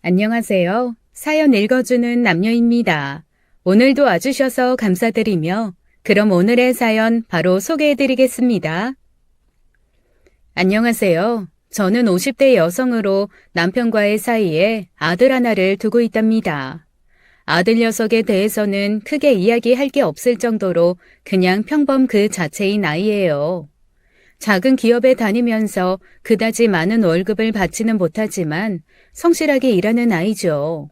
안녕하세요. 사연 읽어주는 남녀입니다. 오늘도 와주셔서 감사드리며 그럼 오늘의 사연 바로 소개해드리겠습니다. 안녕하세요. 저는 50대 여성으로 남편과의 사이에 아들 하나를 두고 있답니다. 아들 녀석에 대해서는 크게 이야기할 게 없을 정도로 그냥 평범 그 자체인 아이예요. 작은 기업에 다니면서 그다지 많은 월급을 받지는 못하지만 성실하게 일하는 아이죠.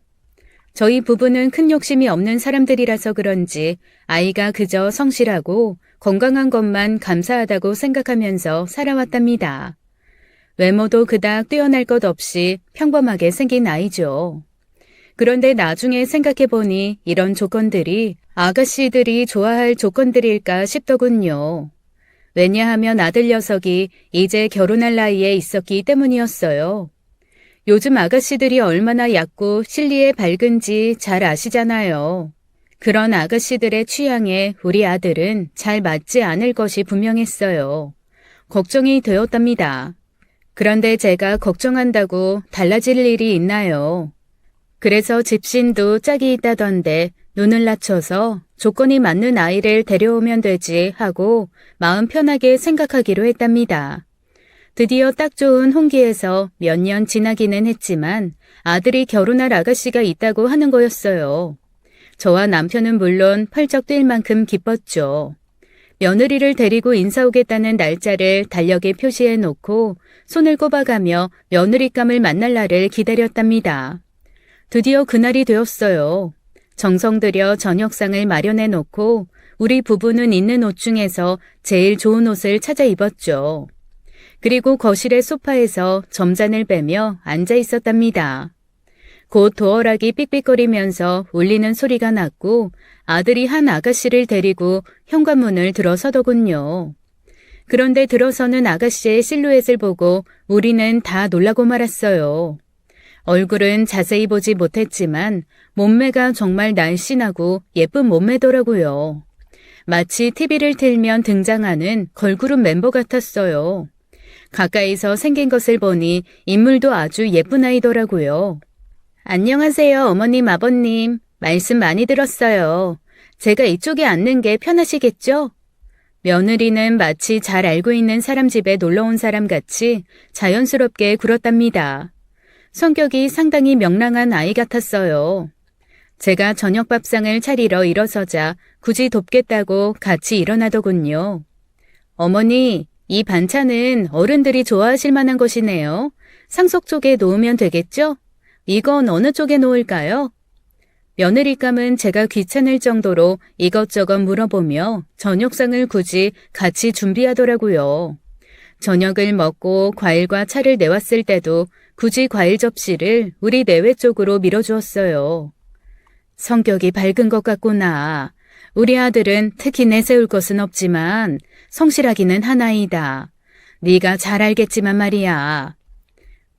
저희 부부는 큰 욕심이 없는 사람들이라서 그런지 아이가 그저 성실하고 건강한 것만 감사하다고 생각하면서 살아왔답니다. 외모도 그닥 뛰어날 것 없이 평범하게 생긴 아이죠. 그런데 나중에 생각해보니 이런 조건들이 아가씨들이 좋아할 조건들일까 싶더군요. 왜냐하면 아들 녀석이 이제 결혼할 나이에 있었기 때문이었어요. 요즘 아가씨들이 얼마나 얕고 실리에 밝은지 잘 아시잖아요. 그런 아가씨들의 취향에 우리 아들은 잘 맞지 않을 것이 분명했어요. 걱정이 되었답니다. 그런데 제가 걱정한다고 달라질 일이 있나요? 그래서 집신도 짝이 있다던데 눈을 낮춰서 조건이 맞는 아이를 데려오면 되지 하고 마음 편하게 생각하기로 했답니다. 드디어 딱 좋은 홍기에서 몇 년 지나기는 했지만 아들이 결혼할 아가씨가 있다고 하는 거였어요. 저와 남편은 물론 펄쩍 뛸 만큼 기뻤죠. 며느리를 데리고 인사 오겠다는 날짜를 달력에 표시해 놓고 손을 꼽아가며 며느리감을 만날 날을 기다렸답니다. 드디어 그날이 되었어요. 정성 들여 저녁상을 마련해 놓고 우리 부부는 있는 옷 중에서 제일 좋은 옷을 찾아 입었죠. 그리고 거실의 소파에서 점잔을 빼며 앉아 있었답니다. 곧 도어락이 삑삑거리면서 울리는 소리가 났고 아들이 한 아가씨를 데리고 현관문을 들어서더군요. 그런데 들어서는 아가씨의 실루엣을 보고 우리는 다 놀라고 말았어요. 얼굴은 자세히 보지 못했지만 몸매가 정말 날씬하고 예쁜 몸매더라고요. 마치 TV를 틀면 등장하는 걸그룹 멤버 같았어요. 가까이서 생긴 것을 보니 인물도 아주 예쁜 아이더라고요. 안녕하세요, 어머님, 아버님. 말씀 많이 들었어요. 제가 이쪽에 앉는 게 편하시겠죠? 며느리는 마치 잘 알고 있는 사람 집에 놀러 온 사람 같이 자연스럽게 굴었답니다. 성격이 상당히 명랑한 아이 같았어요. 제가 저녁 밥상을 차리러 일어서자 굳이 돕겠다고 같이 일어나더군요. 어머니, 이 반찬은 어른들이 좋아하실 만한 것이네요. 상속 쪽에 놓으면 되겠죠? 이건 어느 쪽에 놓을까요? 며느리감은 제가 귀찮을 정도로 이것저것 물어보며 저녁상을 굳이 같이 준비하더라고요. 저녁을 먹고 과일과 차를 내왔을 때도 굳이 과일 접시를 우리 내외 쪽으로 밀어주었어요. 성격이 밝은 것 같구나. 우리 아들은 특히 내세울 것은 없지만 성실하기는 한 아이다. 네가 잘 알겠지만 말이야.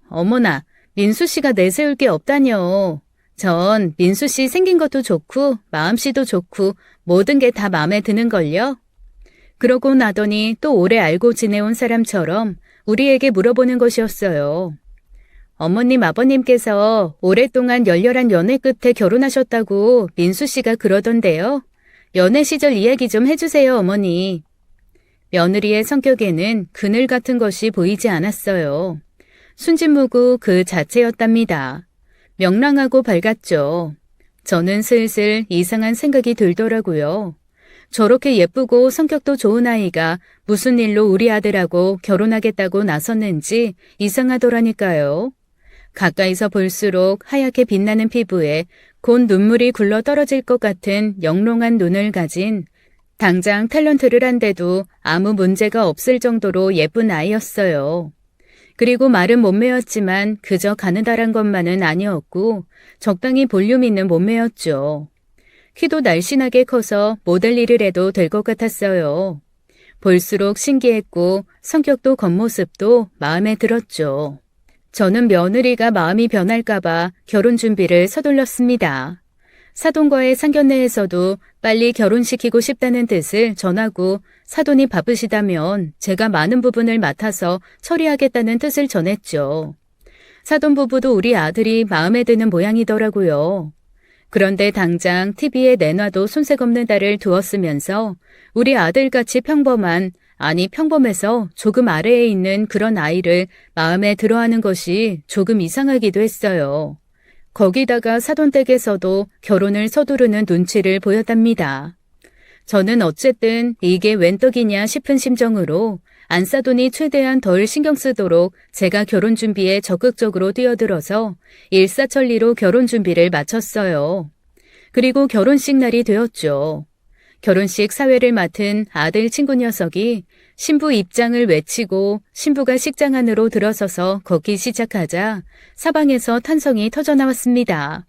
어머나, 민수 씨가 내세울 게 없다뇨. 전 민수 씨 생긴 것도 좋고 마음씨도 좋고 모든 게 다 마음에 드는걸요. 그러고 나더니 또 오래 알고 지내온 사람처럼 우리에게 물어보는 것이었어요. 어머님, 아버님께서 오랫동안 열렬한 연애 끝에 결혼하셨다고 민수 씨가 그러던데요. 연애 시절 이야기 좀 해주세요, 어머니. 며느리의 성격에는 그늘 같은 것이 보이지 않았어요. 순진무구 그 자체였답니다. 명랑하고 밝았죠. 저는 슬슬 이상한 생각이 들더라고요. 저렇게 예쁘고 성격도 좋은 아이가 무슨 일로 우리 아들하고 결혼하겠다고 나섰는지 이상하더라니까요. 가까이서 볼수록 하얗게 빛나는 피부에 곧 눈물이 굴러 떨어질 것 같은 영롱한 눈을 가진 당장 탤런트를 한데도 아무 문제가 없을 정도로 예쁜 아이였어요. 그리고 마른 몸매였지만 그저 가느다란 것만은 아니었고 적당히 볼륨 있는 몸매였죠. 키도 날씬하게 커서 모델 일을 해도 될 것 같았어요. 볼수록 신기했고 성격도 겉모습도 마음에 들었죠. 저는 며느리가 마음이 변할까봐 결혼 준비를 서둘렀습니다. 사돈과의 상견례에서도 빨리 결혼시키고 싶다는 뜻을 전하고 사돈이 바쁘시다면 제가 많은 부분을 맡아서 처리하겠다는 뜻을 전했죠. 사돈 부부도 우리 아들이 마음에 드는 모양이더라고요. 그런데 당장 TV에 내놔도 손색 없는 딸을 두었으면서 우리 아들같이 평범한, 아니 평범해서 조금 아래에 있는 그런 아이를 마음에 들어하는 것이 조금 이상하기도 했어요. 거기다가 사돈댁에서도 결혼을 서두르는 눈치를 보였답니다. 저는 어쨌든 이게 웬 떡이냐 싶은 심정으로 안사돈이 최대한 덜 신경 쓰도록 제가 결혼 준비에 적극적으로 뛰어들어서 일사천리로 결혼 준비를 마쳤어요. 그리고 결혼식 날이 되었죠. 결혼식 사회를 맡은 아들 친구 녀석이 신부 입장을 외치고 신부가 식장 안으로 들어서서 걷기 시작하자 사방에서 탄성이 터져나왔습니다.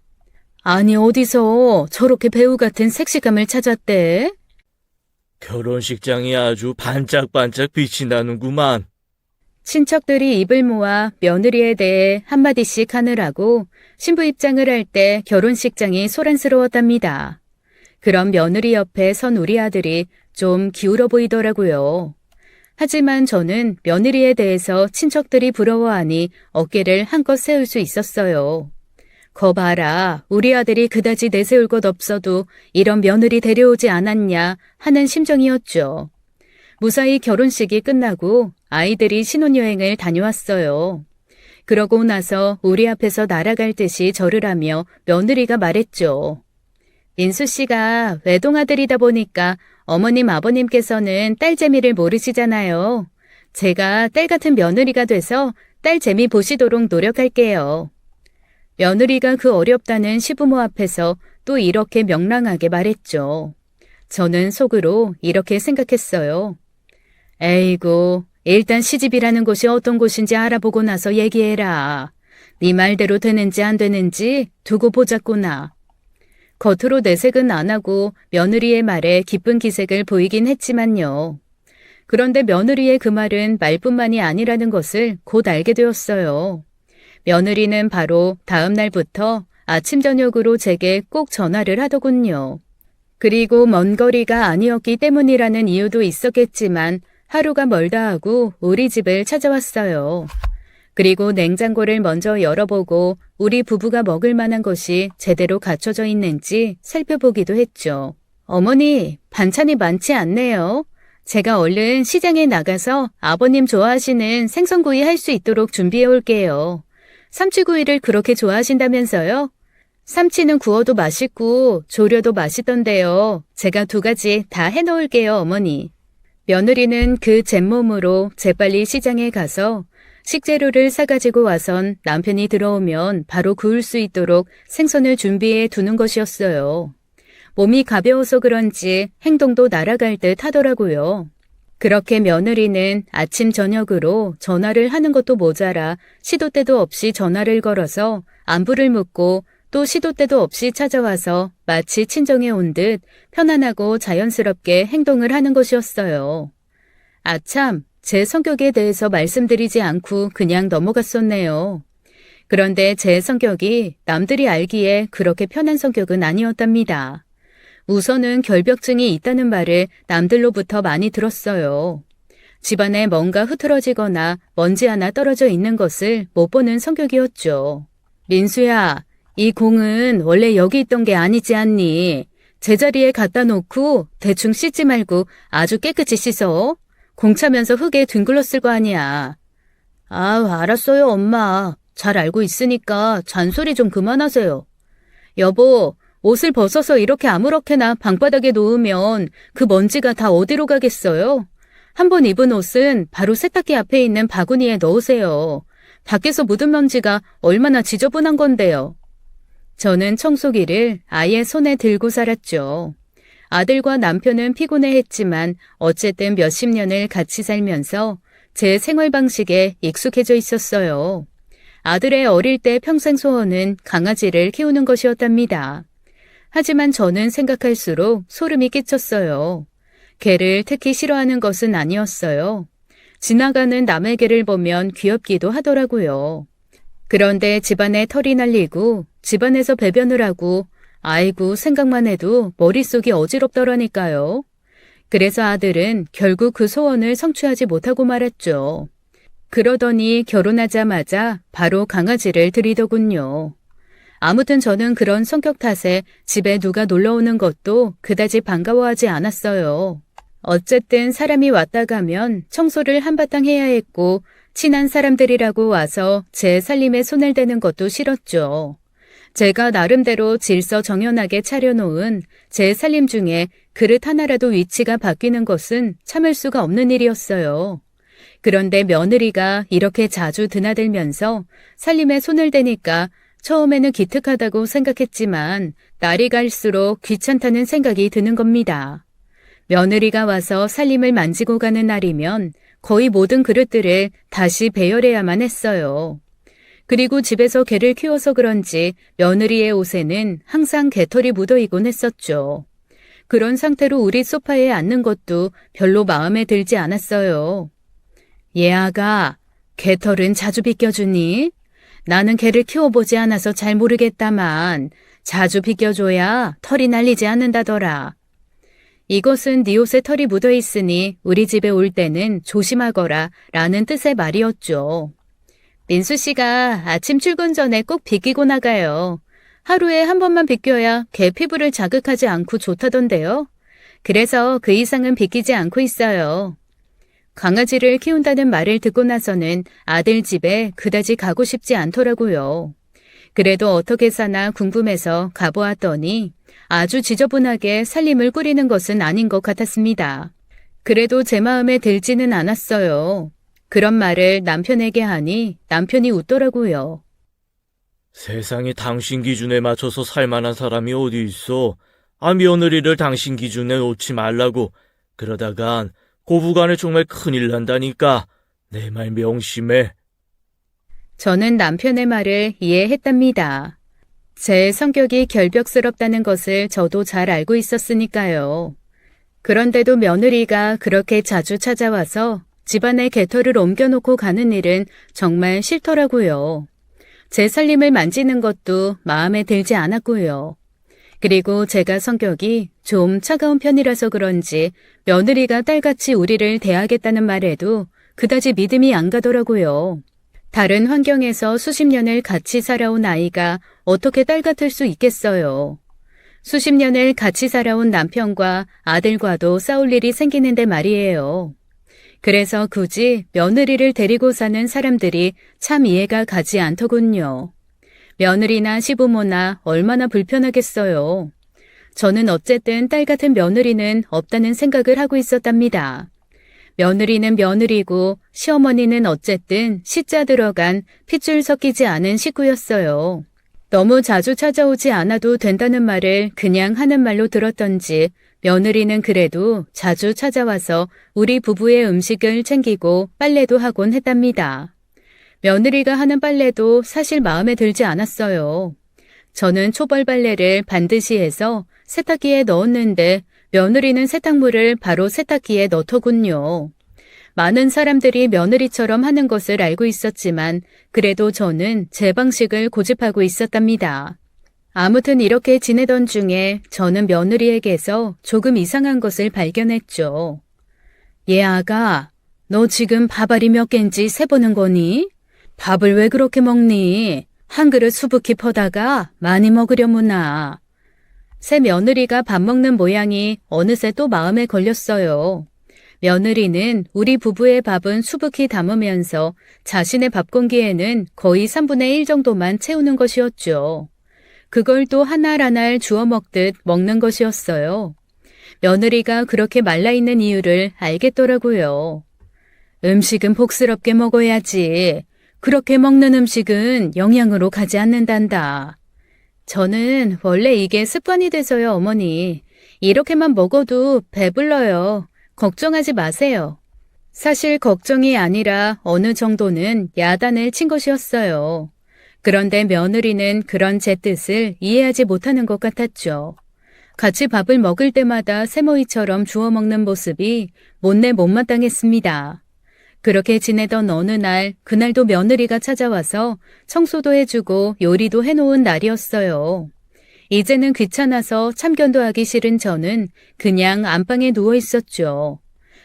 아니 어디서 저렇게 배우 같은 섹시감을 찾았대? 결혼식장이 아주 반짝반짝 빛이 나는구만. 친척들이 입을 모아 며느리에 대해 한마디씩 하느라고 신부 입장을 할 때 결혼식장이 소란스러웠답니다. 그럼 며느리 옆에 선 우리 아들이 좀 기울어 보이더라고요. 하지만 저는 며느리에 대해서 친척들이 부러워하니 어깨를 한껏 세울 수 있었어요. 거 봐라, 우리 아들이 그다지 내세울 것 없어도 이런 며느리 데려오지 않았냐 하는 심정이었죠. 무사히 결혼식이 끝나고 아이들이 신혼여행을 다녀왔어요. 그러고 나서 우리 앞에서 날아갈 듯이 절을 하며 며느리가 말했죠. 민수 씨가 외동아들이다 보니까 어머님 아버님께서는 딸 재미를 모르시잖아요. 제가 딸 같은 며느리가 돼서 딸 재미 보시도록 노력할게요. 며느리가 그 어렵다는 시부모 앞에서 또 이렇게 명랑하게 말했죠. 저는 속으로 이렇게 생각했어요. 에이구, 일단 시집이라는 곳이 어떤 곳인지 알아보고 나서 얘기해라. 네 말대로 되는지 안 되는지 두고 보자꾸나. 겉으로 내색은 안 하고 며느리의 말에 기쁜 기색을 보이긴 했지만요. 그런데 며느리의 그 말은 말뿐만이 아니라는 것을 곧 알게 되었어요. 며느리는 바로 다음 날부터 아침 저녁으로 제게 꼭 전화를 하더군요. 그리고 먼 거리가 아니었기 때문이라는 이유도 있었겠지만 하루가 멀다 하고 우리 집을 찾아왔어요. 그리고 냉장고를 먼저 열어보고 우리 부부가 먹을 만한 것이 제대로 갖춰져 있는지 살펴보기도 했죠. 어머니, 반찬이 많지 않네요. 제가 얼른 시장에 나가서 아버님 좋아하시는 생선구이 할 수 있도록 준비해 올게요. 삼치구이를 그렇게 좋아하신다면서요? 삼치는 구워도 맛있고 조려도 맛있던데요. 제가 2가지 다 해놓을게요, 어머니. 며느리는 그 잿몸으로 재빨리 시장에 가서 식재료를 사가지고 와선 남편이 들어오면 바로 구울 수 있도록 생선을 준비해 두는 것이었어요. 몸이 가벼워서 그런지 행동도 날아갈 듯 하더라고요. 그렇게 며느리는 아침 저녁으로 전화를 하는 것도 모자라 시도 때도 없이 전화를 걸어서 안부를 묻고 또 시도 때도 없이 찾아와서 마치 친정에 온 듯 편안하고 자연스럽게 행동을 하는 것이었어요. 아참, 제 성격에 대해서 말씀드리지 않고 그냥 넘어갔었네요. 그런데 제 성격이 남들이 알기에 그렇게 편한 성격은 아니었답니다. 우선은 결벽증이 있다는 말을 남들로부터 많이 들었어요. 집안에 뭔가 흐트러지거나 먼지 하나 떨어져 있는 것을 못 보는 성격이었죠. 민수야, 이 공은 원래 여기 있던 게 아니지 않니? 제자리에 갖다 놓고 대충 씻지 말고 아주 깨끗이 씻어. 공 차면서 흙에 뒹굴렀을 거 아니야. 아, 알았어요, 엄마. 잘 알고 있으니까 잔소리 좀 그만하세요. 여보, 옷을 벗어서 이렇게 아무렇게나 방바닥에 놓으면 그 먼지가 다 어디로 가겠어요? 한번 입은 옷은 바로 세탁기 앞에 있는 바구니에 넣으세요. 밖에서 묻은 먼지가 얼마나 지저분한 건데요. 저는 청소기를 아예 손에 들고 살았죠. 아들과 남편은 피곤해했지만 어쨌든 몇십 년을 같이 살면서 제 생활 방식에 익숙해져 있었어요. 아들의 어릴 때 평생 소원은 강아지를 키우는 것이었답니다. 하지만 저는 생각할수록 소름이 끼쳤어요. 개를 특히 싫어하는 것은 아니었어요. 지나가는 남의 개를 보면 귀엽기도 하더라고요. 그런데 집안에 털이 날리고 집안에서 배변을 하고 아이고 생각만 해도 머릿속이 어지럽더라니까요. 그래서 아들은 결국 그 소원을 성취하지 못하고 말았죠. 그러더니 결혼하자마자 바로 강아지를 들이더군요. 아무튼 저는 그런 성격 탓에 집에 누가 놀러 오는 것도 그다지 반가워하지 않았어요. 어쨌든 사람이 왔다 가면 청소를 한바탕 해야 했고 친한 사람들이라고 와서 제 살림에 손을 대는 것도 싫었죠. 제가 나름대로 질서정연하게 차려놓은 제 살림 중에 그릇 하나라도 위치가 바뀌는 것은 참을 수가 없는 일이었어요. 그런데 며느리가 이렇게 자주 드나들면서 살림에 손을 대니까 처음에는 기특하다고 생각했지만 날이 갈수록 귀찮다는 생각이 드는 겁니다. 며느리가 와서 살림을 만지고 가는 날이면 거의 모든 그릇들을 다시 배열해야만 했어요. 그리고 집에서 개를 키워서 그런지 며느리의 옷에는 항상 개털이 묻어있곤 했었죠. 그런 상태로 우리 소파에 앉는 것도 별로 마음에 들지 않았어요. 얘아가, 개털은 자주 빗겨주니? 나는 개를 키워보지 않아서 잘 모르겠다만 자주 빗겨줘야 털이 날리지 않는다더라. 이것은 네 옷에 털이 묻어있으니 우리 집에 올 때는 조심하거라 라는 뜻의 말이었죠. 민수 씨가 아침 출근 전에 꼭 빗기고 나가요. 하루에 한 번만 빗겨야 개 피부를 자극하지 않고 좋다던데요. 그래서 그 이상은 빗기지 않고 있어요. 강아지를 키운다는 말을 듣고 나서는 아들 집에 그다지 가고 싶지 않더라고요. 그래도 어떻게 사나 궁금해서 가보았더니 아주 지저분하게 살림을 꾸리는 것은 아닌 것 같았습니다. 그래도 제 마음에 들지는 않았어요. 그런 말을 남편에게 하니 남편이 웃더라고요. 세상에 당신 기준에 맞춰서 살 만한 사람이 어디 있어? 며느리를 당신 기준에 놓지 말라고. 그러다간 고부간에 정말 큰일 난다니까. 내 말 명심해. 저는 남편의 말을 이해했답니다. 제 성격이 결벽스럽다는 것을 저도 잘 알고 있었으니까요. 그런데도 며느리가 그렇게 자주 찾아와서 집안에 개털을 옮겨놓고 가는 일은 정말 싫더라고요. 제 살림을 만지는 것도 마음에 들지 않았고요. 그리고 제가 성격이 좀 차가운 편이라서 그런지 며느리가 딸같이 우리를 대하겠다는 말에도 그다지 믿음이 안 가더라고요. 다른 환경에서 수십 년을 같이 살아온 아이가 어떻게 딸 같을 수 있겠어요. 수십 년을 같이 살아온 남편과 아들과도 싸울 일이 생기는데 말이에요. 그래서 굳이 며느리를 데리고 사는 사람들이 참 이해가 가지 않더군요. 며느리나 시부모나 얼마나 불편하겠어요. 저는 어쨌든 딸 같은 며느리는 없다는 생각을 하고 있었답니다. 며느리는 며느리고 시어머니는 어쨌든 시자 들어간 핏줄 섞이지 않은 식구였어요. 너무 자주 찾아오지 않아도 된다는 말을 그냥 하는 말로 들었던지 며느리는 그래도 자주 찾아와서 우리 부부의 음식을 챙기고 빨래도 하곤 했답니다. 며느리가 하는 빨래도 사실 마음에 들지 않았어요. 저는 초벌 빨래를 반드시 해서 세탁기에 넣었는데 며느리는 세탁물을 바로 세탁기에 넣더군요. 많은 사람들이 며느리처럼 하는 것을 알고 있었지만 그래도 저는 제 방식을 고집하고 있었답니다. 아무튼 이렇게 지내던 중에 저는 며느리에게서 조금 이상한 것을 발견했죠. 얘아가, 너 지금 밥알이 몇 개인지 세보는 거니? 밥을 왜 그렇게 먹니? 한 그릇 수북히 퍼다가 많이 먹으려무나. 새 며느리가 밥 먹는 모양이 어느새 또 마음에 걸렸어요. 며느리는 우리 부부의 밥은 수북히 담으면서 자신의 밥 공기에는 거의 3분의 1 정도만 채우는 것이었죠. 그걸 또 한 알 한 알 주워 먹듯 먹는 것이었어요. 며느리가 그렇게 말라있는 이유를 알겠더라고요. 음식은 복스럽게 먹어야지. 그렇게 먹는 음식은 영양으로 가지 않는단다. 저는 원래 이게 습관이 돼서요, 어머니. 이렇게만 먹어도 배불러요. 걱정하지 마세요. 사실 걱정이 아니라 어느 정도는 야단을 친 것이었어요. 그런데 며느리는 그런 제 뜻을 이해하지 못하는 것 같았죠. 같이 밥을 먹을 때마다 새모이처럼 주워 먹는 모습이 못내 못마땅했습니다. 그렇게 지내던 어느 날, 그날도 며느리가 찾아와서 청소도 해주고 요리도 해놓은 날이었어요. 이제는 귀찮아서 참견도 하기 싫은 저는 그냥 안방에 누워 있었죠.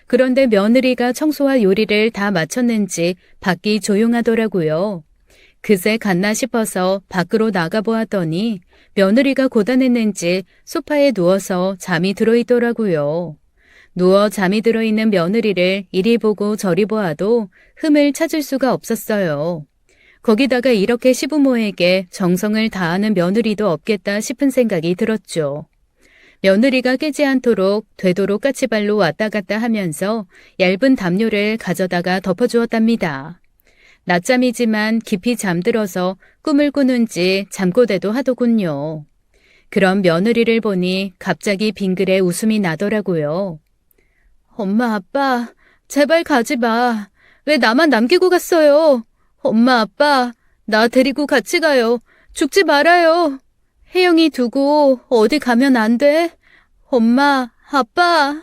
그런데 며느리가 청소와 요리를 다 마쳤는지 밖이 조용하더라고요. 그새 갔나 싶어서 밖으로 나가보았더니 며느리가 고단했는지 소파에 누워서 잠이 들어있더라고요. 누워 잠이 들어있는 며느리를 이리 보고 저리 보아도 흠을 찾을 수가 없었어요. 거기다가 이렇게 시부모에게 정성을 다하는 며느리도 없겠다 싶은 생각이 들었죠. 며느리가 깨지 않도록 되도록 까치발로 왔다 갔다 하면서 얇은 담요를 가져다가 덮어주었답니다. 낮잠이지만 깊이 잠들어서 꿈을 꾸는지 잠꼬대도 하더군요. 그런 며느리를 보니 갑자기 빙글에 웃음이 나더라고요. 엄마, 아빠, 제발 가지 마. 왜 나만 남기고 갔어요? 엄마, 아빠, 나 데리고 같이 가요. 죽지 말아요. 혜영이 두고 어디 가면 안 돼? 엄마, 아빠.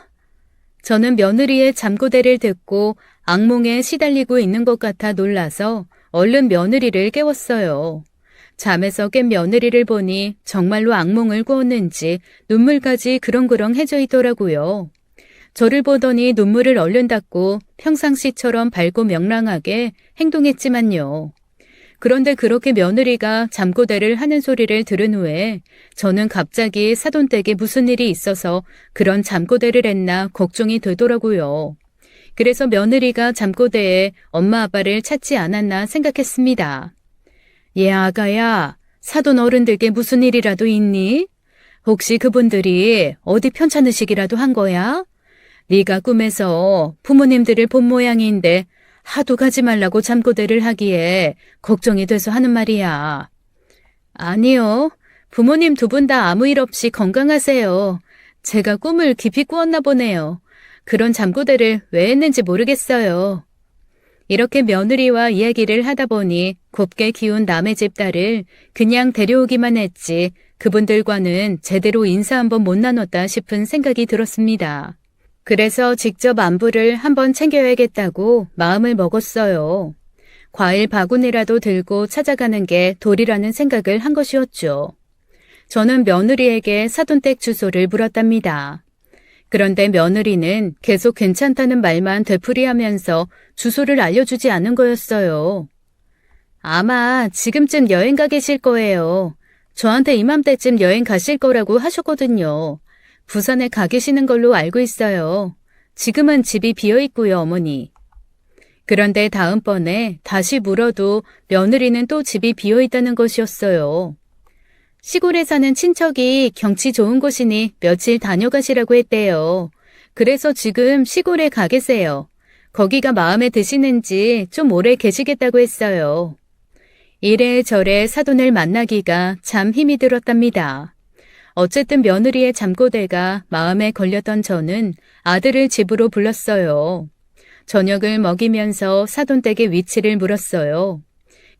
저는 며느리의 잠꼬대를 듣고 악몽에 시달리고 있는 것 같아 놀라서 얼른 며느리를 깨웠어요. 잠에서 깬 며느리를 보니 정말로 악몽을 꾸었는지 눈물까지 그렁그렁해져 있더라고요. 저를 보더니 눈물을 얼른 닦고 평상시처럼 밝고 명랑하게 행동했지만요. 그런데 그렇게 며느리가 잠꼬대를 하는 소리를 들은 후에 저는 갑자기 사돈댁에 무슨 일이 있어서 그런 잠꼬대를 했나 걱정이 되더라고요. 그래서 며느리가 잠꼬대에 엄마 아빠를 찾지 않았나 생각했습니다. 얘 아가야, 사돈 어른들께 무슨 일이라도 있니? 혹시 그분들이 어디 편찮으시기라도 한 거야? 네가 꿈에서 부모님들을 본 모양인데 하도 가지 말라고 잠꼬대를 하기에 걱정이 돼서 하는 말이야. 아니요. 부모님 두 분 다 아무 일 없이 건강하세요. 제가 꿈을 깊이 꾸었나 보네요. 그런 잠꼬대를 왜 했는지 모르겠어요. 이렇게 며느리와 이야기를 하다 보니 곱게 키운 남의 집 딸을 그냥 데려오기만 했지 그분들과는 제대로 인사 한번 못 나눴다 싶은 생각이 들었습니다. 그래서 직접 안부를 한번 챙겨야겠다고 마음을 먹었어요. 과일 바구니라도 들고 찾아가는 게 도리라는 생각을 한 것이었죠. 저는 며느리에게 사돈댁 주소를 물었답니다. 그런데 며느리는 계속 괜찮다는 말만 되풀이하면서 주소를 알려주지 않은 거였어요. 아마 지금쯤 여행 가 계실 거예요. 저한테 이맘때쯤 여행 가실 거라고 하셨거든요. 부산에 가 계시는 걸로 알고 있어요. 지금은 집이 비어 있고요, 어머니. 그런데 다음번에 다시 물어도 며느리는 또 집이 비어 있다는 것이었어요. 시골에 사는 친척이 경치 좋은 곳이니 며칠 다녀가시라고 했대요. 그래서 지금 시골에 가 계세요. 거기가 마음에 드시는지 좀 오래 계시겠다고 했어요. 이래저래 사돈을 만나기가 참 힘이 들었답니다. 어쨌든 며느리의 잠꼬대가 마음에 걸렸던 저는 아들을 집으로 불렀어요. 저녁을 먹이면서 사돈댁의 위치를 물었어요.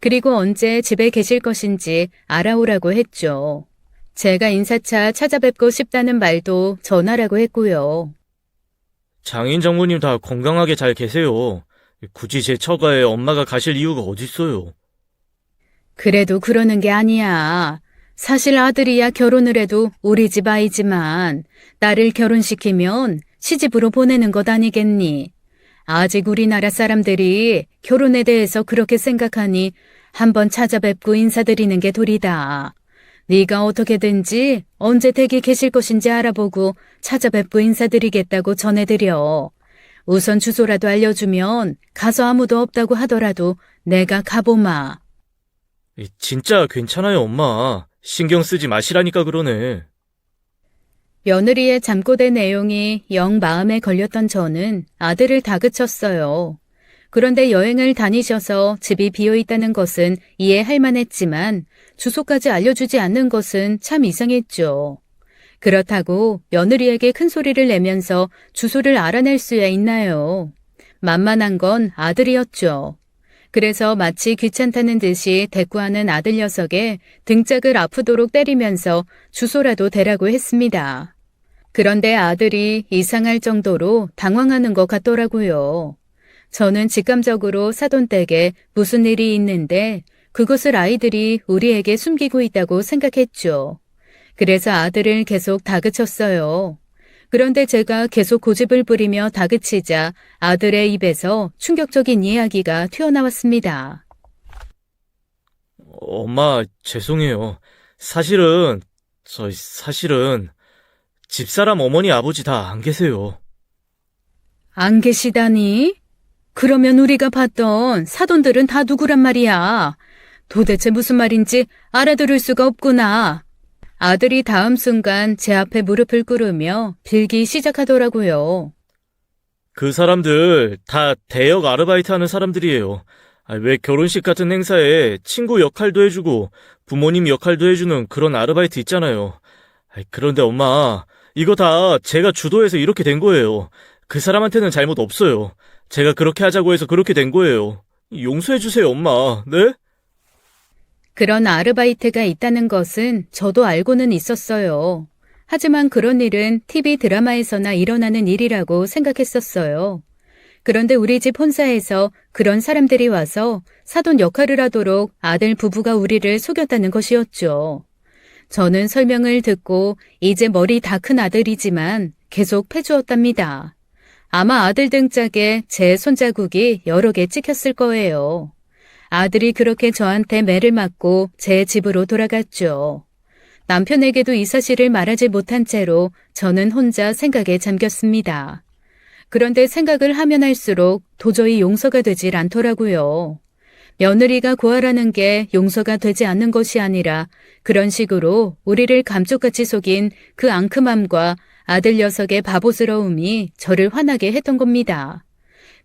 그리고 언제 집에 계실 것인지 알아오라고 했죠. 제가 인사차 찾아뵙고 싶다는 말도 전하라고 했고요. 장인 장모님 다 건강하게 잘 계세요. 굳이 제 처가에 엄마가 가실 이유가 어딨어요. 그래도 그러는 게 아니야. 사실 아들이야 결혼을 해도 우리 집 아이지만 딸을 결혼시키면 시집으로 보내는 것 아니겠니? 아직 우리나라 사람들이 결혼에 대해서 그렇게 생각하니 한번 찾아뵙고 인사드리는 게 도리다. 네가 어떻게든지 언제 댁에 계실 것인지 알아보고 찾아뵙고 인사드리겠다고 전해드려. 우선 주소라도 알려주면 가서 아무도 없다고 하더라도 내가 가보마. 진짜 괜찮아요, 엄마. 신경 쓰지 마시라니까 그러네. 며느리의 잠꼬대 내용이 영 마음에 걸렸던 저는 아들을 다그쳤어요. 그런데 여행을 다니셔서 집이 비어있다는 것은 이해할 만했지만 주소까지 알려주지 않는 것은 참 이상했죠. 그렇다고 며느리에게 큰 소리를 내면서 주소를 알아낼 수야 있나요? 만만한 건 아들이었죠. 그래서 마치 귀찮다는 듯이 대꾸하는 아들 녀석에 등짝을 아프도록 때리면서 주소라도 대라고 했습니다. 그런데 아들이 이상할 정도로 당황하는 것 같더라고요. 저는 직감적으로 사돈댁에 무슨 일이 있는데 그것을 아이들이 우리에게 숨기고 있다고 생각했죠. 그래서 아들을 계속 다그쳤어요. 그런데 제가 계속 고집을 부리며 다그치자 아들의 입에서 충격적인 이야기가 튀어나왔습니다. 엄마, 죄송해요. 사실은 집사람 어머니 아버지 다 안 계세요. 안 계시다니? 그러면 우리가 봤던 사돈들은 다 누구란 말이야? 도대체 무슨 말인지 알아들을 수가 없구나. 아들이 다음 순간 제 앞에 무릎을 꿇으며 빌기 시작하더라고요. 그 사람들 다 대역 아르바이트 하는 사람들이에요. 왜 결혼식 같은 행사에 친구 역할도 해주고 부모님 역할도 해주는 그런 아르바이트 있잖아요. 그런데 엄마, 이거 다 제가 주도해서 이렇게 된 거예요. 그 사람한테는 잘못 없어요. 제가 그렇게 하자고 해서 그렇게 된 거예요. 용서해주세요, 엄마. 네? 그런 아르바이트가 있다는 것은 저도 알고는 있었어요. 하지만 그런 일은 TV 드라마에서나 일어나는 일이라고 생각했었어요. 그런데 우리 집 혼사에서 그런 사람들이 와서 사돈 역할을 하도록 아들 부부가 우리를 속였다는 것이었죠. 저는 설명을 듣고 이제 머리 다 큰 아들이지만 계속 패주었답니다. 아마 아들 등짝에 제 손자국이 여러 개 찍혔을 거예요. 아들이 그렇게 저한테 매를 맞고 제 집으로 돌아갔죠. 남편에게도 이 사실을 말하지 못한 채로 저는 혼자 생각에 잠겼습니다. 그런데 생각을 하면 할수록 도저히 용서가 되질 않더라고요. 며느리가 구하라는 게 용서가 되지 않는 것이 아니라 그런 식으로 우리를 감쪽같이 속인 그 앙큼함과 아들 녀석의 바보스러움이 저를 화나게 했던 겁니다.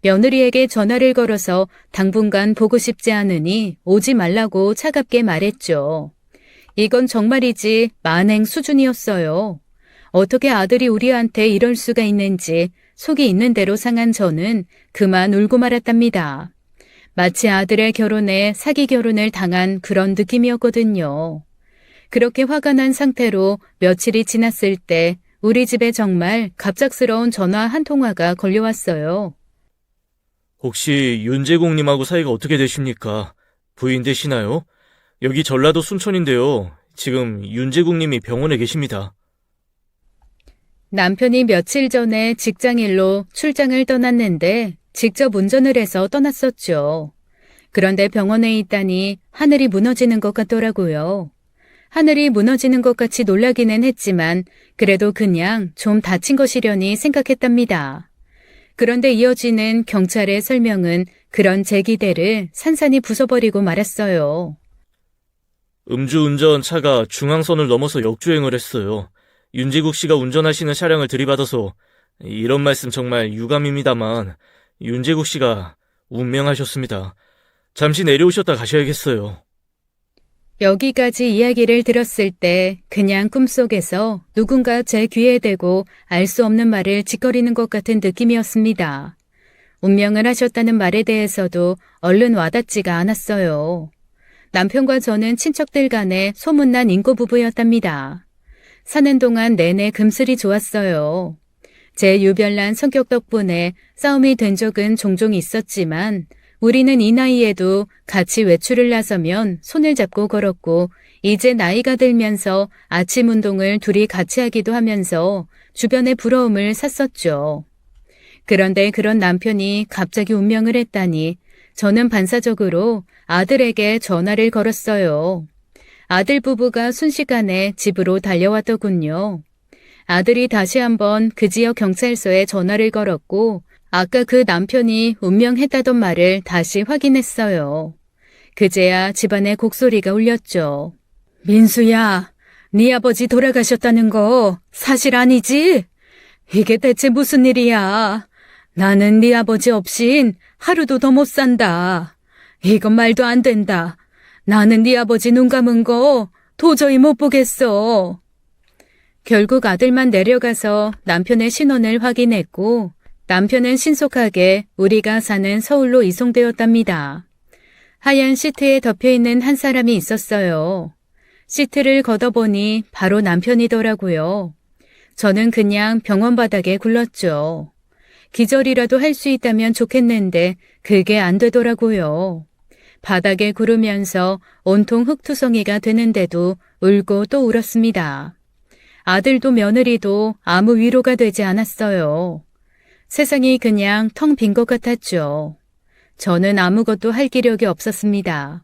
며느리에게 전화를 걸어서 당분간 보고 싶지 않으니 오지 말라고 차갑게 말했죠. 이건 정말이지 만행 수준이었어요. 어떻게 아들이 우리한테 이럴 수가 있는지 속이 있는 대로 상한 저는 그만 울고 말았답니다. 마치 아들의 결혼에 사기 결혼을 당한 그런 느낌이었거든요. 그렇게 화가 난 상태로 며칠이 지났을 때 우리 집에 정말 갑작스러운 전화 한 통화가 걸려왔어요. 혹시 윤재국님하고 사이가 어떻게 되십니까? 부인 되시나요? 여기 전라도 순천인데요. 지금 윤재국님이 병원에 계십니다. 남편이 며칠 전에 직장일로 출장을 떠났는데 직접 운전을 해서 떠났었죠. 그런데 병원에 있다니 하늘이 무너지는 것 같더라고요. 하늘이 무너지는 것 같이 놀라기는 했지만 그래도 그냥 좀 다친 것이려니 생각했답니다. 그런데 이어지는 경찰의 설명은 그런 제 기대를 산산이 부숴버리고 말았어요. 음주운전 차가 중앙선을 넘어서 역주행을 했어요. 윤지국 씨가 운전하시는 차량을 들이받아서 이런 말씀 정말 유감입니다만 윤지국 씨가 운명하셨습니다. 잠시 내려오셨다 가셔야겠어요. 여기까지 이야기를 들었을 때 그냥 꿈속에서 누군가 제 귀에 대고 알 수 없는 말을 짓거리는 것 같은 느낌이었습니다. 운명을 하셨다는 말에 대해서도 얼른 와닿지가 않았어요. 남편과 저는 친척들 간에 소문난 인고부부였답니다. 사는 동안 내내 금슬이 좋았어요. 제 유별난 성격 덕분에 싸움이 된 적은 종종 있었지만 우리는 이 나이에도 같이 외출을 나서면 손을 잡고 걸었고 이제 나이가 들면서 아침 운동을 둘이 같이 하기도 하면서 주변의 부러움을 샀었죠. 그런데 그런 남편이 갑자기 운명을 했다니 저는 반사적으로 아들에게 전화를 걸었어요. 아들 부부가 순식간에 집으로 달려왔더군요. 아들이 다시 한번 그 지역 경찰서에 전화를 걸었고 아까 그 남편이 운명했다던 말을 다시 확인했어요. 그제야 집안의 곡소리가 울렸죠. 민수야, 네 아버지 돌아가셨다는 거 사실 아니지? 이게 대체 무슨 일이야? 나는 네 아버지 없인 하루도 더 못 산다. 이건 말도 안 된다. 나는 네 아버지 눈 감은 거 도저히 못 보겠어. 결국 아들만 내려가서 남편의 신원을 확인했고 남편은 신속하게 우리가 사는 서울로 이송되었답니다. 하얀 시트에 덮여있는 한 사람이 있었어요. 시트를 걷어보니 바로 남편이더라고요. 저는 그냥 병원 바닥에 굴렀죠. 기절이라도 할 수 있다면 좋겠는데 그게 안 되더라고요. 바닥에 구르면서 온통 흙투성이가 되는데도 울고 또 울었습니다. 아들도 며느리도 아무 위로가 되지 않았어요. 세상이 그냥 텅 빈 것 같았죠. 저는 아무것도 할 기력이 없었습니다.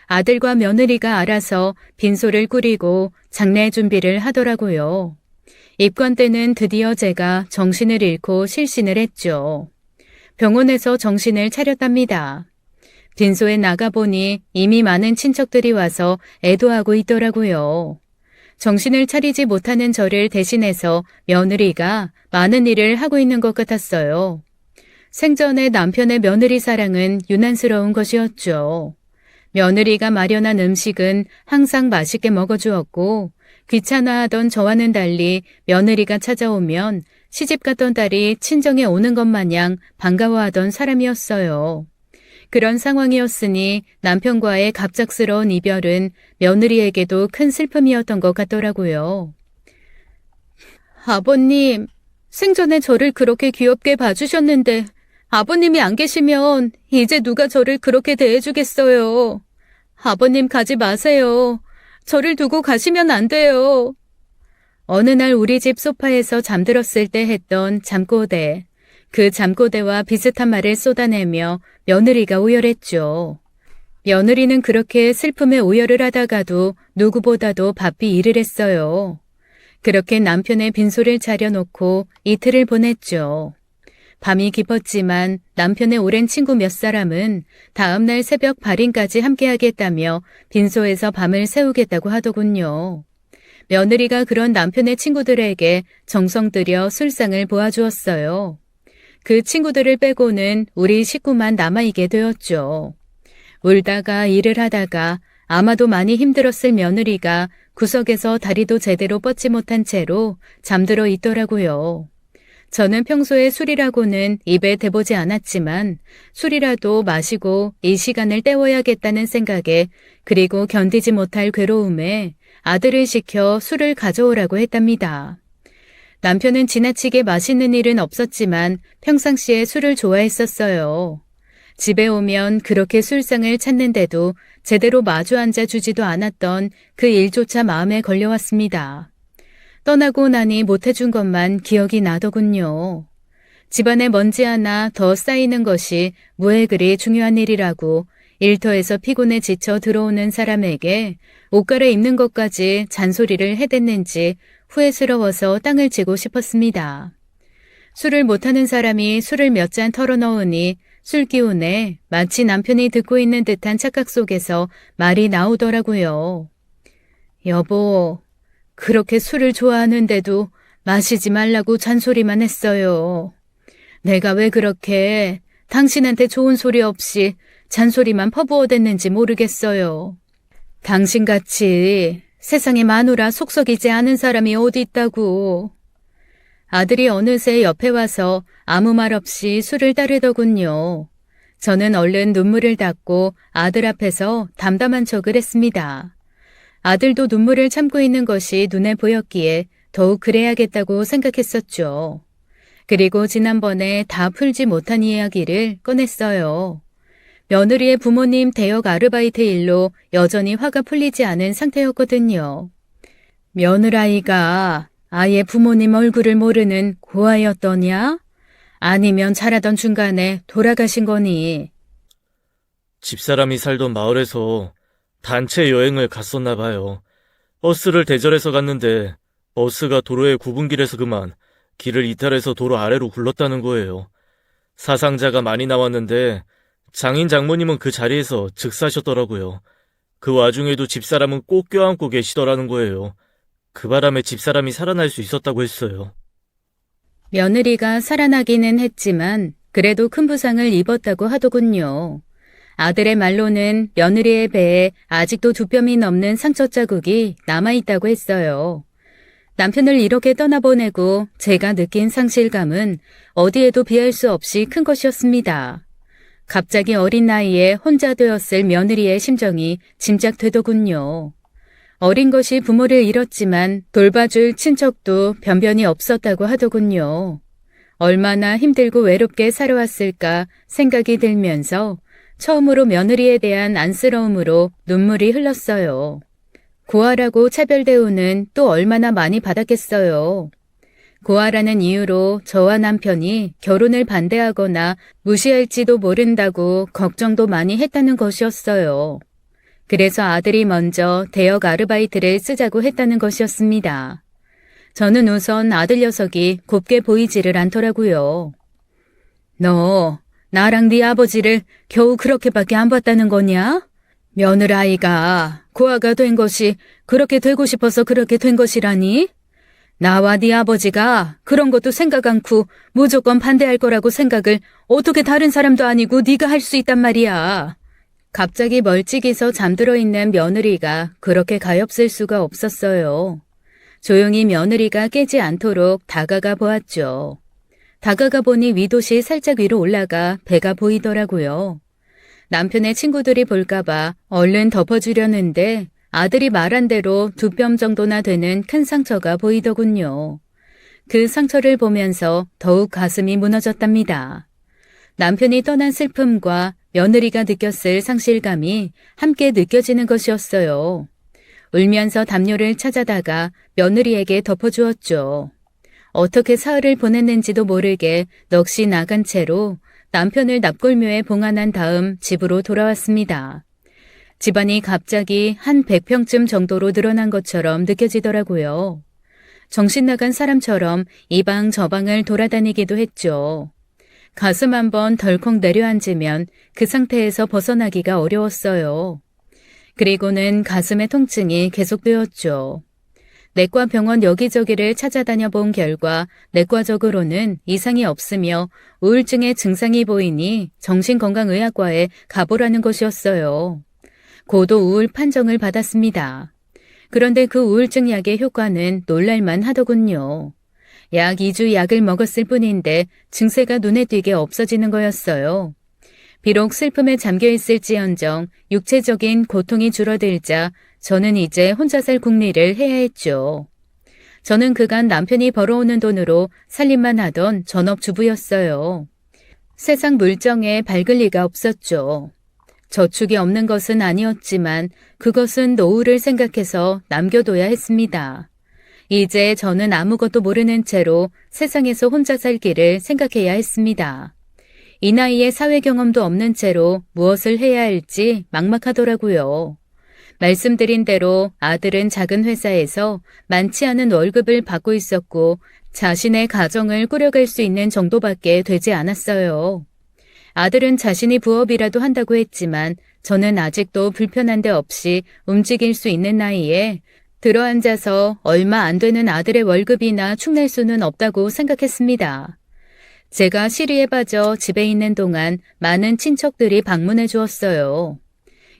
아들과 며느리가 알아서 빈소를 꾸리고 장례 준비를 하더라고요. 입관 때는 드디어 제가 정신을 잃고 실신을 했죠. 병원에서 정신을 차렸답니다. 빈소에 나가보니 이미 많은 친척들이 와서 애도하고 있더라고요. 정신을 차리지 못하는 저를 대신해서 며느리가 많은 일을 하고 있는 것 같았어요. 생전에 남편의 며느리 사랑은 유난스러운 것이었죠. 며느리가 마련한 음식은 항상 맛있게 먹어주었고 귀찮아하던 저와는 달리 며느리가 찾아오면 시집갔던 딸이 친정에 오는 것 마냥 반가워하던 사람이었어요. 그런 상황이었으니 남편과의 갑작스러운 이별은 며느리에게도 큰 슬픔이었던 것 같더라고요. 아버님, 생전에 저를 그렇게 귀엽게 봐주셨는데 아버님이 안 계시면 이제 누가 저를 그렇게 대해주겠어요. 아버님 가지 마세요. 저를 두고 가시면 안 돼요. 어느 날 우리 집 소파에서 잠들었을 때 했던 잠꼬대. 그 잠꼬대와 비슷한 말을 쏟아내며 며느리가 오열했죠. 며느리는 그렇게 슬픔에 오열을 하다가도 누구보다도 바삐 일을 했어요. 그렇게 남편의 빈소를 차려놓고 이틀을 보냈죠. 밤이 깊었지만 남편의 오랜 친구 몇 사람은 다음날 새벽 발인까지 함께하겠다며 빈소에서 밤을 새우겠다고 하더군요. 며느리가 그런 남편의 친구들에게 정성 들여 술상을 보아주었어요. 그 친구들을 빼고는 우리 식구만 남아있게 되었죠. 울다가 일을 하다가 아마도 많이 힘들었을 며느리가 구석에서 다리도 제대로 뻗지 못한 채로 잠들어 있더라고요. 저는 평소에 술이라고는 입에 대보지 않았지만 술이라도 마시고 이 시간을 때워야겠다는 생각에 그리고 견디지 못할 괴로움에 아들을 시켜 술을 가져오라고 했답니다. 남편은 지나치게 맛있는 일은 없었지만 평상시에 술을 좋아했었어요. 집에 오면 그렇게 술상을 찾는데도 제대로 마주 앉아주지도 않았던 그 일조차 마음에 걸려왔습니다. 떠나고 나니 못해준 것만 기억이 나더군요. 집안에 먼지 하나 더 쌓이는 것이 무에 그리 중요한 일이라고 일터에서 피곤해 지쳐 들어오는 사람에게 옷 갈아입는 것까지 잔소리를 해댔는지 후회스러워서 땅을 치고 싶었습니다. 술을 못하는 사람이 술을 몇 잔 털어넣으니 술 기운에 마치 남편이 듣고 있는 듯한 착각 속에서 말이 나오더라고요. 여보, 그렇게 술을 좋아하는데도 마시지 말라고 잔소리만 했어요. 내가 왜 그렇게 당신한테 좋은 소리 없이 잔소리만 퍼부어댔는지 모르겠어요. 당신같이 세상에 마누라 속썩이지 않은 사람이 어디 있다고. 아들이 어느새 옆에 와서 아무 말 없이 술을 따르더군요. 저는 얼른 눈물을 닦고 아들 앞에서 담담한 척을 했습니다. 아들도 눈물을 참고 있는 것이 눈에 보였기에 더욱 그래야겠다고 생각했었죠. 그리고 지난번에 다 풀지 못한 이야기를 꺼냈어요. 며느리의 부모님 대역 아르바이트 일로 여전히 화가 풀리지 않은 상태였거든요. 며느라이가 아예 부모님 얼굴을 모르는 고아였더냐? 아니면 자라던 중간에 돌아가신 거니? 집사람이 살던 마을에서 단체 여행을 갔었나 봐요. 버스를 대절해서 갔는데 버스가 도로의 구분길에서 그만 길을 이탈해서 도로 아래로 굴렀다는 거예요. 사상자가 많이 나왔는데 장인 장모님은 그 자리에서 즉사하셨더라고요. 그 와중에도 집사람은 꼭 껴안고 계시더라는 거예요. 그 바람에 집사람이 살아날 수 있었다고 했어요. 며느리가 살아나기는 했지만 그래도 큰 부상을 입었다고 하더군요. 아들의 말로는 며느리의 배에 아직도 2뼘이 넘는 상처 자국이 남아있다고 했어요. 남편을 이렇게 떠나보내고 제가 느낀 상실감은 어디에도 비할 수 없이 큰 것이었습니다. 갑자기 어린 나이에 혼자 되었을 며느리의 심정이 짐작되더군요. 어린 것이 부모를 잃었지만 돌봐줄 친척도 변변히 없었다고 하더군요. 얼마나 힘들고 외롭게 살아왔을까 생각이 들면서 처음으로 며느리에 대한 안쓰러움으로 눈물이 흘렀어요. 고아라고 차별 대우는 또 얼마나 많이 받았겠어요. 고아라는 이유로 저와 남편이 결혼을 반대하거나 무시할지도 모른다고 걱정도 많이 했다는 것이었어요. 그래서 아들이 먼저 대역 아르바이트를 쓰자고 했다는 것이었습니다. 저는 우선 아들 녀석이 곱게 보이지를 않더라고요. 너 나랑 네 아버지를 겨우 그렇게밖에 안 봤다는 거냐? 며느라이가 고아가 된 것이 그렇게 되고 싶어서 그렇게 된 것이라니? 나와 네 아버지가 그런 것도 생각 않고 무조건 반대할 거라고 생각을 어떻게 다른 사람도 아니고 네가 할 수 있단 말이야. 갑자기 멀찍이서 잠들어 있는 며느리가 그렇게 가엾을 수가 없었어요. 조용히 며느리가 깨지 않도록 다가가 보았죠. 다가가 보니 위도시 살짝 위로 올라가 배가 보이더라고요. 남편의 친구들이 볼까봐 얼른 덮어주려는데 아들이 말한 대로 2뼘 정도나 되는 큰 상처가 보이더군요. 그 상처를 보면서 더욱 가슴이 무너졌답니다. 남편이 떠난 슬픔과 며느리가 느꼈을 상실감이 함께 느껴지는 것이었어요. 울면서 담요를 찾아다가 며느리에게 덮어주었죠. 어떻게 사흘을 보냈는지도 모르게 넋이 나간 채로 남편을 납골묘에 봉안한 다음 집으로 돌아왔습니다. 집안이 갑자기 한 100평쯤 정도로 늘어난 것처럼 느껴지더라고요. 정신 나간 사람처럼 이 방 저 방을 돌아다니기도 했죠. 가슴 한번 덜컥 내려앉으면 그 상태에서 벗어나기가 어려웠어요. 그리고는 가슴의 통증이 계속되었죠. 내과 병원 여기저기를 찾아다녀 본 결과 내과적으로는 이상이 없으며 우울증의 증상이 보이니 정신건강의학과에 가보라는 것이었어요. 고도 우울 판정을 받았습니다. 그런데 그 우울증 약의 효과는 놀랄만 하더군요. 약 2주 약을 먹었을 뿐인데 증세가 눈에 띄게 없어지는 거였어요. 비록 슬픔에 잠겨있을지언정 육체적인 고통이 줄어들자 저는 이제 혼자 살 궁리를 해야 했죠. 저는 그간 남편이 벌어오는 돈으로 살림만 하던 전업주부였어요. 세상 물정에 밝을 리가 없었죠. 저축이 없는 것은 아니었지만 그것은 노후를 생각해서 남겨둬야 했습니다. 이제 저는 아무것도 모르는 채로 세상에서 혼자 살기를 생각해야 했습니다. 이 나이에 사회 경험도 없는 채로 무엇을 해야 할지 막막하더라고요. 말씀드린 대로 아들은 작은 회사에서 많지 않은 월급을 받고 있었고 자신의 가정을 꾸려갈 수 있는 정도밖에 되지 않았어요. 아들은 자신이 부업이라도 한다고 했지만 저는 아직도 불편한 데 없이 움직일 수 있는 나이에 들어앉아서 얼마 안 되는 아들의 월급이나 축낼 수는 없다고 생각했습니다. 제가 시리에 빠져 집에 있는 동안 많은 친척들이 방문해 주었어요.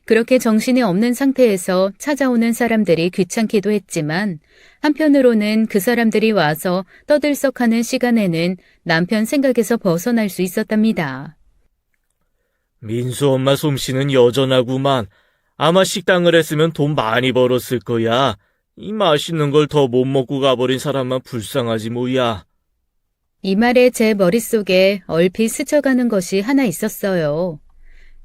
그렇게 정신이 없는 상태에서 찾아오는 사람들이 귀찮기도 했지만 한편으로는 그 사람들이 와서 떠들썩하는 시간에는 남편 생각에서 벗어날 수 있었답니다. 민수 엄마 솜씨는 여전하구만. 아마 식당을 했으면 돈 많이 벌었을 거야. 이 맛있는 걸 더 못 먹고 가버린 사람만 불쌍하지 뭐야. 이 말에 제 머릿속에 얼핏 스쳐가는 것이 하나 있었어요.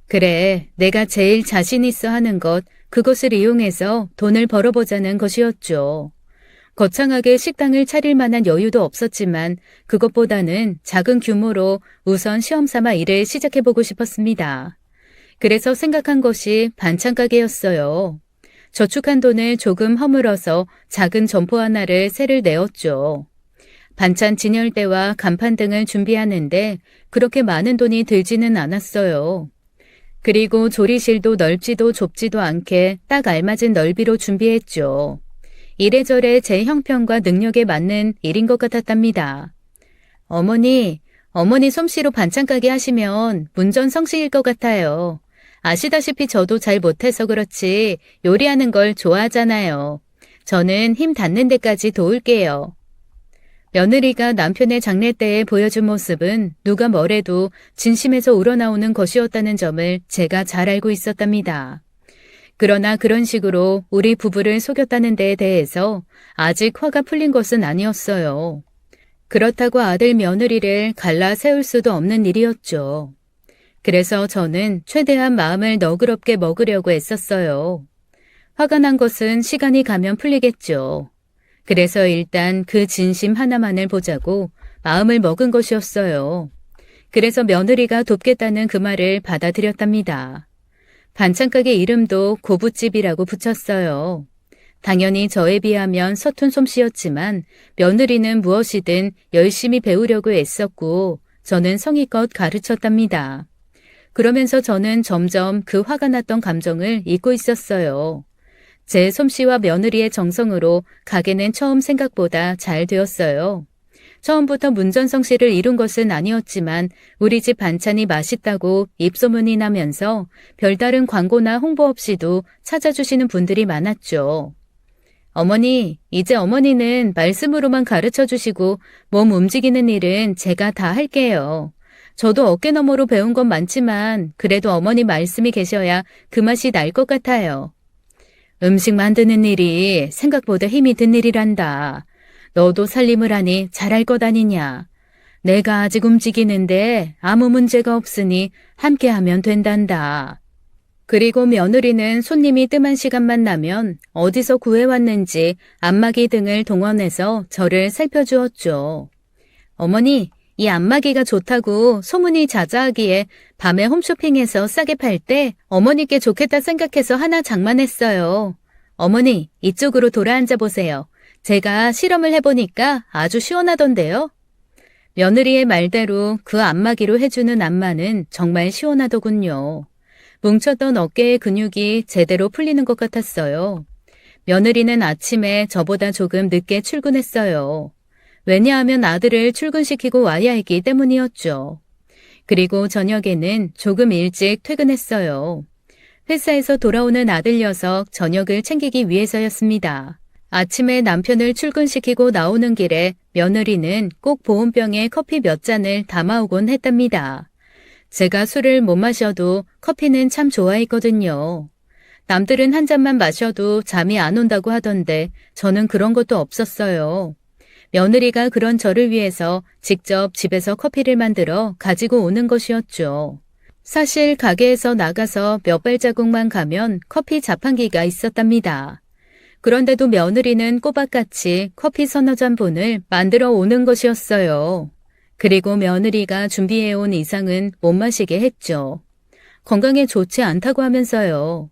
그래, 내가 제일 자신 있어 하는 것, 그것을 이용해서 돈을 벌어보자는 것이었죠. 거창하게 식당을 차릴 만한 여유도 없었지만 그것보다는 작은 규모로 우선 시험 삼아 일을 시작해보고 싶었습니다. 그래서 생각한 것이 반찬 가게였어요. 저축한 돈을 조금 허물어서 작은 점포 하나를 세를 내었죠. 반찬 진열대와 간판 등을 준비하는데 그렇게 많은 돈이 들지는 않았어요. 그리고 조리실도 넓지도 좁지도 않게 딱 알맞은 넓이로 준비했죠. 이래저래 제 형편과 능력에 맞는 일인 것 같았답니다. 어머니 솜씨로 반찬 가게 하시면 문전성시일 것 같아요. 아시다시피 저도 잘 못해서 그렇지 요리하는 걸 좋아하잖아요. 저는 힘 닿는 데까지 도울게요. 며느리가 남편의 장례 때에 보여준 모습은 누가 뭐래도 진심에서 우러나오는 것이었다는 점을 제가 잘 알고 있었답니다. 그러나 그런 식으로 우리 부부를 속였다는 데에 대해서 아직 화가 풀린 것은 아니었어요. 그렇다고 아들 며느리를 갈라 세울 수도 없는 일이었죠. 그래서 저는 최대한 마음을 너그럽게 먹으려고 애썼어요. 화가 난 것은 시간이 가면 풀리겠죠. 그래서 일단 그 진심 하나만을 보자고 마음을 먹은 것이었어요. 그래서 며느리가 돕겠다는 그 말을 받아들였답니다. 반찬가게 이름도 고부집이라고 붙였어요. 당연히 저에 비하면 서툰 솜씨였지만 며느리는 무엇이든 열심히 배우려고 애썼고 저는 성의껏 가르쳤답니다. 그러면서 저는 점점 그 화가 났던 감정을 잊고 있었어요. 제 솜씨와 며느리의 정성으로 가게는 처음 생각보다 잘 되었어요. 처음부터 문전성시를 이룬 것은 아니었지만 우리 집 반찬이 맛있다고 입소문이 나면서 별다른 광고나 홍보 없이도 찾아주시는 분들이 많았죠. 어머니, 이제 어머니는 말씀으로만 가르쳐 주시고 몸 움직이는 일은 제가 다 할게요. 저도 어깨너머로 배운 건 많지만 그래도 어머니 말씀이 계셔야 그 맛이 날 것 같아요. 음식 만드는 일이 생각보다 힘이 든 일이란다. 너도 살림을 하니 잘할 것 아니냐. 내가 아직 움직이는데 아무 문제가 없으니 함께하면 된단다. 그리고 며느리는 손님이 뜸한 시간만 나면 어디서 구해왔는지 안마기 등을 동원해서 저를 살펴주었죠. 어머니, 이 안마기가 좋다고 소문이 자자하기에 밤에 홈쇼핑에서 싸게 팔 때 어머니께 좋겠다 생각해서 하나 장만했어요. 어머니, 이쪽으로 돌아 앉아 보세요. 제가 실험을 해보니까 아주 시원하던데요. 며느리의 말대로 그 안마기로 해주는 안마는 정말 시원하더군요. 뭉쳤던 어깨의 근육이 제대로 풀리는 것 같았어요. 며느리는 아침에 저보다 조금 늦게 출근했어요. 왜냐하면 아들을 출근시키고 와야 했기 때문이었죠. 그리고 저녁에는 조금 일찍 퇴근했어요. 회사에서 돌아오는 아들 녀석 저녁을 챙기기 위해서였습니다. 아침에 남편을 출근시키고 나오는 길에 며느리는 꼭 보온병에 커피 몇 잔을 담아오곤 했답니다. 제가 술을 못 마셔도 커피는 참 좋아했거든요. 남들은 한 잔만 마셔도 잠이 안 온다고 하던데 저는 그런 것도 없었어요. 며느리가 그런 저를 위해서 직접 집에서 커피를 만들어 가지고 오는 것이었죠. 사실 가게에서 나가서 몇 발자국만 가면 커피 자판기가 있었답니다. 그런데도 며느리는 꼬박같이 커피 서너 잔 분을 만들어 오는 것이었어요. 그리고 며느리가 준비해온 이상은 못 마시게 했죠. 건강에 좋지 않다고 하면서요.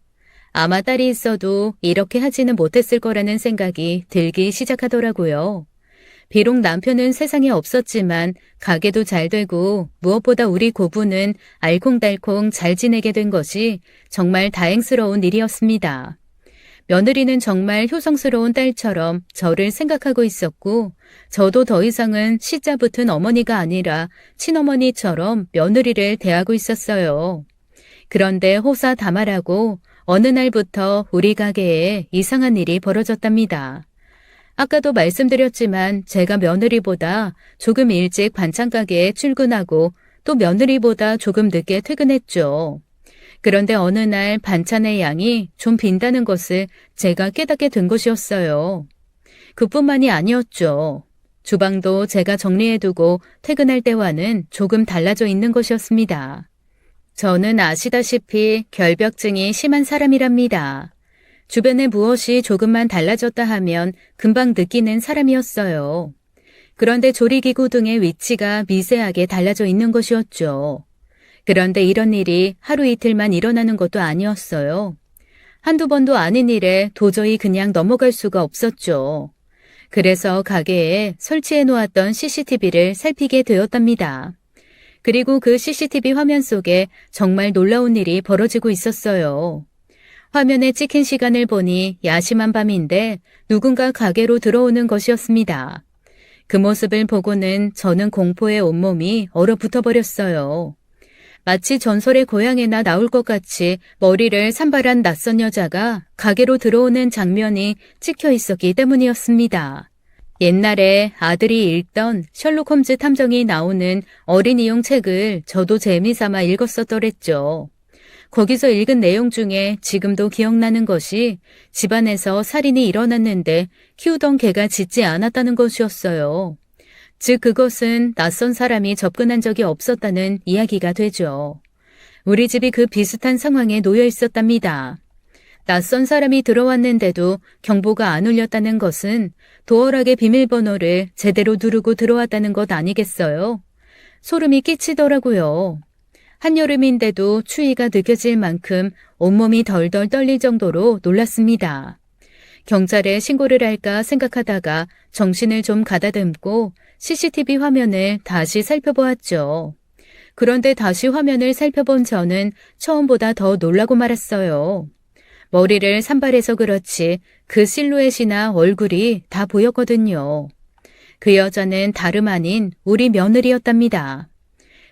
아마 딸이 있어도 이렇게 하지는 못했을 거라는 생각이 들기 시작하더라고요. 비록 남편은 세상에 없었지만 가게도 잘 되고 무엇보다 우리 고부는 알콩달콩 잘 지내게 된 것이 정말 다행스러운 일이었습니다. 며느리는 정말 효성스러운 딸처럼 저를 생각하고 있었고 저도 더 이상은 시자 붙은 어머니가 아니라 친어머니처럼 며느리를 대하고 있었어요. 그런데 호사다말하고 어느 날부터 우리 가게에 이상한 일이 벌어졌답니다. 아까도 말씀드렸지만 제가 며느리보다 조금 일찍 반찬가게에 출근하고 또 며느리보다 조금 늦게 퇴근했죠. 그런데 어느 날 반찬의 양이 좀 빈다는 것을 제가 깨닫게 된 것이었어요. 그뿐만이 아니었죠. 주방도 제가 정리해두고 퇴근할 때와는 조금 달라져 있는 것이었습니다. 저는 아시다시피 결벽증이 심한 사람이랍니다. 주변에 무엇이 조금만 달라졌다 하면 금방 느끼는 사람이었어요. 그런데 조리기구 등의 위치가 미세하게 달라져 있는 것이었죠. 그런데 이런 일이 하루 이틀만 일어나는 것도 아니었어요. 한두 번도 아닌 일에 도저히 그냥 넘어갈 수가 없었죠. 그래서 가게에 설치해 놓았던 CCTV를 살피게 되었답니다. 그리고 그 CCTV 화면 속에 정말 놀라운 일이 벌어지고 있었어요. 화면에 찍힌 시간을 보니 야심한 밤인데 누군가 가게로 들어오는 것이었습니다. 그 모습을 보고는 저는 공포에 온몸이 얼어붙어 버렸어요. 마치 전설의 고향에나 나올 것 같이 머리를 산발한 낯선 여자가 가게로 들어오는 장면이 찍혀 있었기 때문이었습니다. 옛날에 아들이 읽던 셜록 홈즈 탐정이 나오는 어린이용 책을 저도 재미삼아 읽었었더랬죠. 거기서 읽은 내용 중에 지금도 기억나는 것이 집안에서 살인이 일어났는데 키우던 개가 짖지 않았다는 것이었어요. 즉 그것은 낯선 사람이 접근한 적이 없었다는 이야기가 되죠. 우리 집이 그 비슷한 상황에 놓여 있었답니다. 낯선 사람이 들어왔는데도 경보가 안 울렸다는 것은 도어락의 비밀번호를 제대로 누르고 들어왔다는 것 아니겠어요? 소름이 끼치더라고요. 한여름인데도 추위가 느껴질 만큼 온몸이 덜덜 떨릴 정도로 놀랐습니다. 경찰에 신고를 할까 생각하다가 정신을 좀 가다듬고 CCTV 화면을 다시 살펴보았죠. 그런데 다시 화면을 살펴본 저는 처음보다 더 놀라고 말았어요. 머리를 산발해서 그렇지 그 실루엣이나 얼굴이 다 보였거든요. 그 여자는 다름 아닌 우리 며느리였답니다.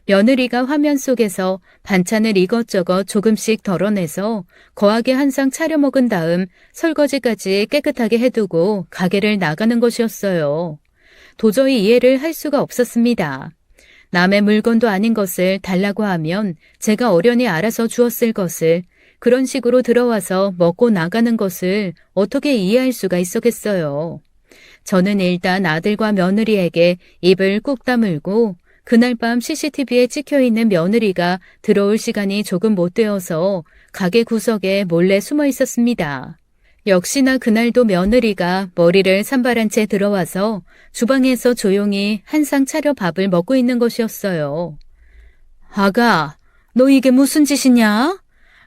며느리가 화면 속에서 반찬을 이것저것 조금씩 덜어내서 거하게 한 상 차려 먹은 다음 설거지까지 깨끗하게 해두고 가게를 나가는 것이었어요. 도저히 이해를 할 수가 없었습니다. 남의 물건도 아닌 것을 달라고 하면 제가 어련히 알아서 주었을 것을 그런 식으로 들어와서 먹고 나가는 것을 어떻게 이해할 수가 있었겠어요. 저는 일단 아들과 며느리에게 입을 꾹 다물고 그날 밤 CCTV에 찍혀있는 며느리가 들어올 시간이 조금 못 되어서 가게 구석에 몰래 숨어 있었습니다. 역시나 그날도 며느리가 머리를 산발한 채 들어와서 주방에서 조용히 한 상 차려 밥을 먹고 있는 것이었어요. 아가, 너 이게 무슨 짓이냐?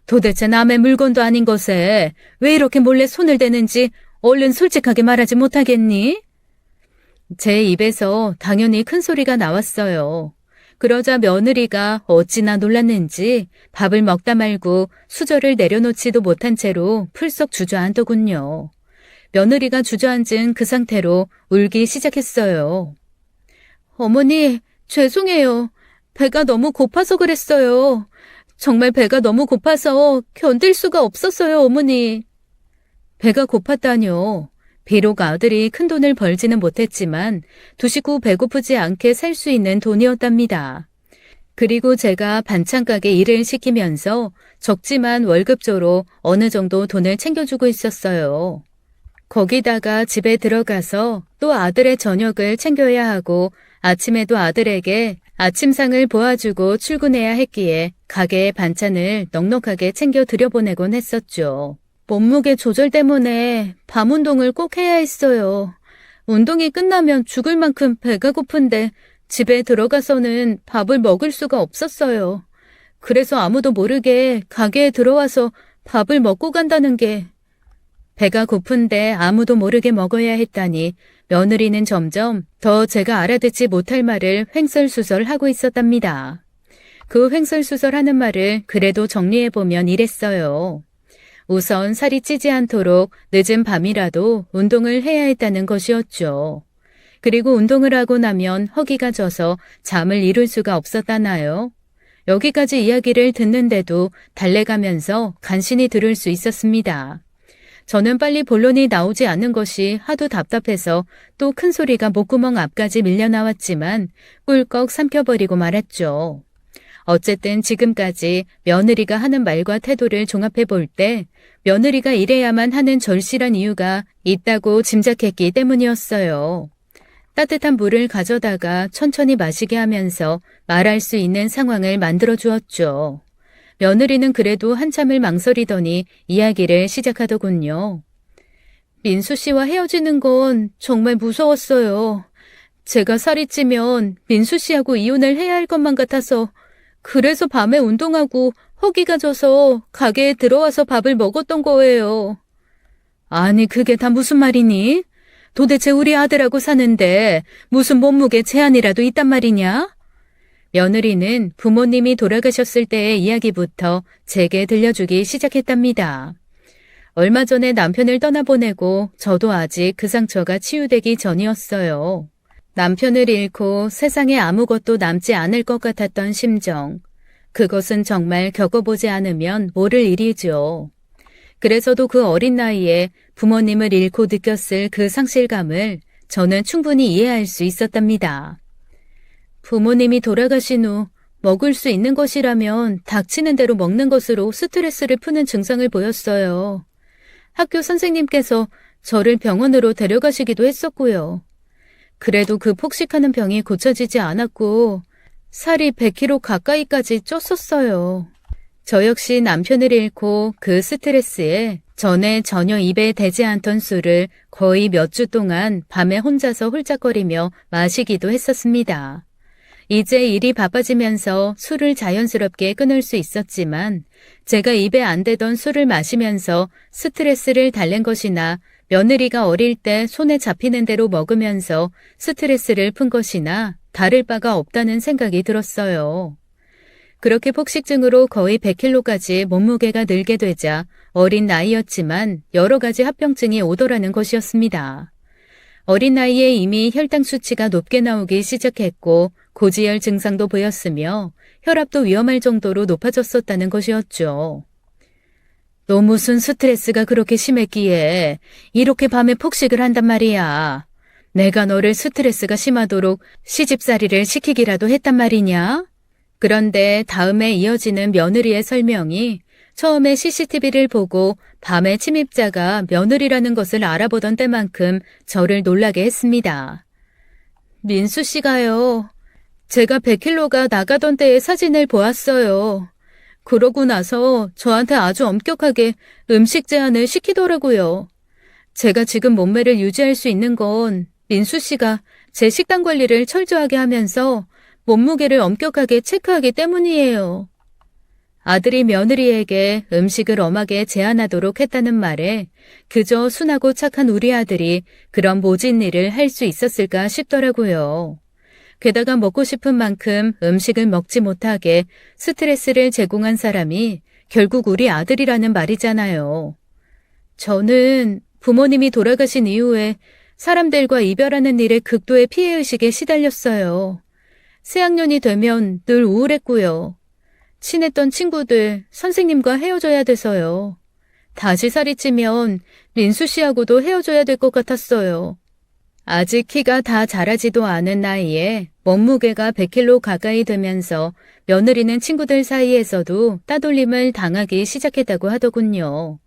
도대체 남의 물건도 아닌 것에 왜 이렇게 몰래 손을 대는지 얼른 솔직하게 말하지 못하겠니? 제 입에서 당연히 큰 소리가 나왔어요. 그러자 며느리가 어찌나 놀랐는지 밥을 먹다 말고 수저를 내려놓지도 못한 채로 풀썩 주저앉더군요. 며느리가 주저앉은 그 상태로 울기 시작했어요. 어머니, 죄송해요. 배가 너무 고파서 그랬어요. 정말 배가 너무 고파서 견딜 수가 없었어요, 어머니. 배가 고팠다뇨. 비록 아들이 큰돈을 벌지는 못했지만 두 식구 배고프지 않게 살 수 있는 돈이었답니다. 그리고 제가 반찬가게 일을 시키면서 적지만 월급조로 어느 정도 돈을 챙겨주고 있었어요. 거기다가 집에 들어가서 또 아들의 저녁을 챙겨야 하고 아침에도 아들에게 아침상을 보아주고 출근해야 했기에 가게의 반찬을 넉넉하게 챙겨 들여보내곤 했었죠. 몸무게 조절 때문에 밤 운동을 꼭 해야 했어요. 운동이 끝나면 죽을 만큼 배가 고픈데 집에 들어가서는 밥을 먹을 수가 없었어요. 그래서 아무도 모르게 가게에 들어와서 밥을 먹고 간다는 게 배가 고픈데 아무도 모르게 먹어야 했다니 며느리는 점점 더 제가 알아듣지 못할 말을 횡설수설하고 있었답니다. 그 횡설수설하는 말을 그래도 정리해보면 이랬어요. 우선 살이 찌지 않도록 늦은 밤이라도 운동을 해야 했다는 것이었죠. 그리고 운동을 하고 나면 허기가 져서 잠을 이룰 수가 없었다나요? 여기까지 이야기를 듣는데도 달래가면서 간신히 들을 수 있었습니다. 저는 빨리 본론이 나오지 않는 것이 하도 답답해서 또 큰 소리가 목구멍 앞까지 밀려나왔지만 꿀꺽 삼켜버리고 말았죠. 어쨌든 지금까지 며느리가 하는 말과 태도를 종합해 볼 때 며느리가 이래야만 하는 절실한 이유가 있다고 짐작했기 때문이었어요. 따뜻한 물을 가져다가 천천히 마시게 하면서 말할 수 있는 상황을 만들어 주었죠. 며느리는 그래도 한참을 망설이더니 이야기를 시작하더군요. 민수 씨와 헤어지는 건 정말 무서웠어요. 제가 살이 찌면 민수 씨하고 이혼을 해야 할 것만 같아서 그래서 밤에 운동하고 허기가 져서 가게에 들어와서 밥을 먹었던 거예요. 아니 그게 다 무슨 말이니? 도대체 우리 아들하고 사는데 무슨 몸무게 제한이라도 있단 말이냐? 며느리는 부모님이 돌아가셨을 때의 이야기부터 제게 들려주기 시작했답니다. 얼마 전에 남편을 떠나보내고 저도 아직 그 상처가 치유되기 전이었어요. 남편을 잃고 세상에 아무것도 남지 않을 것 같았던 심정. 그것은 정말 겪어보지 않으면 모를 일이죠. 그래서도 그 어린 나이에 부모님을 잃고 느꼈을 그 상실감을 저는 충분히 이해할 수 있었답니다. 부모님이 돌아가신 후 먹을 수 있는 것이라면 닥치는 대로 먹는 것으로 스트레스를 푸는 증상을 보였어요. 학교 선생님께서 저를 병원으로 데려가시기도 했었고요. 그래도 그 폭식하는 병이 고쳐지지 않았고 살이 100kg 가까이까지 쪘었어요. 저 역시 남편을 잃고 그 스트레스에 전에 전혀 입에 대지 않던 술을 거의 몇 주 동안 밤에 혼자서 홀짝거리며 마시기도 했었습니다. 이제 일이 바빠지면서 술을 자연스럽게 끊을 수 있었지만 제가 입에 안 대던 술을 마시면서 스트레스를 달랜 것이나 며느리가 어릴 때 손에 잡히는 대로 먹으면서 스트레스를 푼 것이나 다를 바가 없다는 생각이 들었어요. 그렇게 폭식증으로 거의 100kg까지 몸무게가 늘게 되자 어린 나이였지만 여러 가지 합병증이 오더라는 것이었습니다. 어린 나이에 이미 혈당 수치가 높게 나오기 시작했고 고지혈 증상도 보였으며 혈압도 위험할 정도로 높아졌었다는 것이었죠. 너 무슨 스트레스가 그렇게 심했기에 이렇게 밤에 폭식을 한단 말이야. 내가 너를 스트레스가 심하도록 시집살이를 시키기라도 했단 말이냐? 그런데 다음에 이어지는 며느리의 설명이 처음에 CCTV를 보고 밤에 침입자가 며느리라는 것을 알아보던 때만큼 저를 놀라게 했습니다. 민수 씨가요. 제가 100kg가 나가던 때의 사진을 보았어요. 그러고 나서 저한테 아주 엄격하게 음식 제한을 시키더라고요. 제가 지금 몸매를 유지할 수 있는 건 민수 씨가 제 식단 관리를 철저하게 하면서 몸무게를 엄격하게 체크하기 때문이에요. 아들이 며느리에게 음식을 엄하게 제한하도록 했다는 말에 그저 순하고 착한 우리 아들이 그런 모진 일을 할 수 있었을까 싶더라고요. 게다가 먹고 싶은 만큼 음식을 먹지 못하게 스트레스를 제공한 사람이 결국 우리 아들이라는 말이잖아요. 저는 부모님이 돌아가신 이후에 사람들과 이별하는 일에 극도의 피해의식에 시달렸어요. 새학년이 되면 늘 우울했고요. 친했던 친구들, 선생님과 헤어져야 돼서요. 다시 살이 찌면 민수 씨하고도 헤어져야 될 것 같았어요. 아직 키가 다 자라지도 않은 나이에 몸무게가 100kg 가까이 되면서 며느리는 친구들 사이에서도 따돌림을 당하기 시작했다고 하더군요.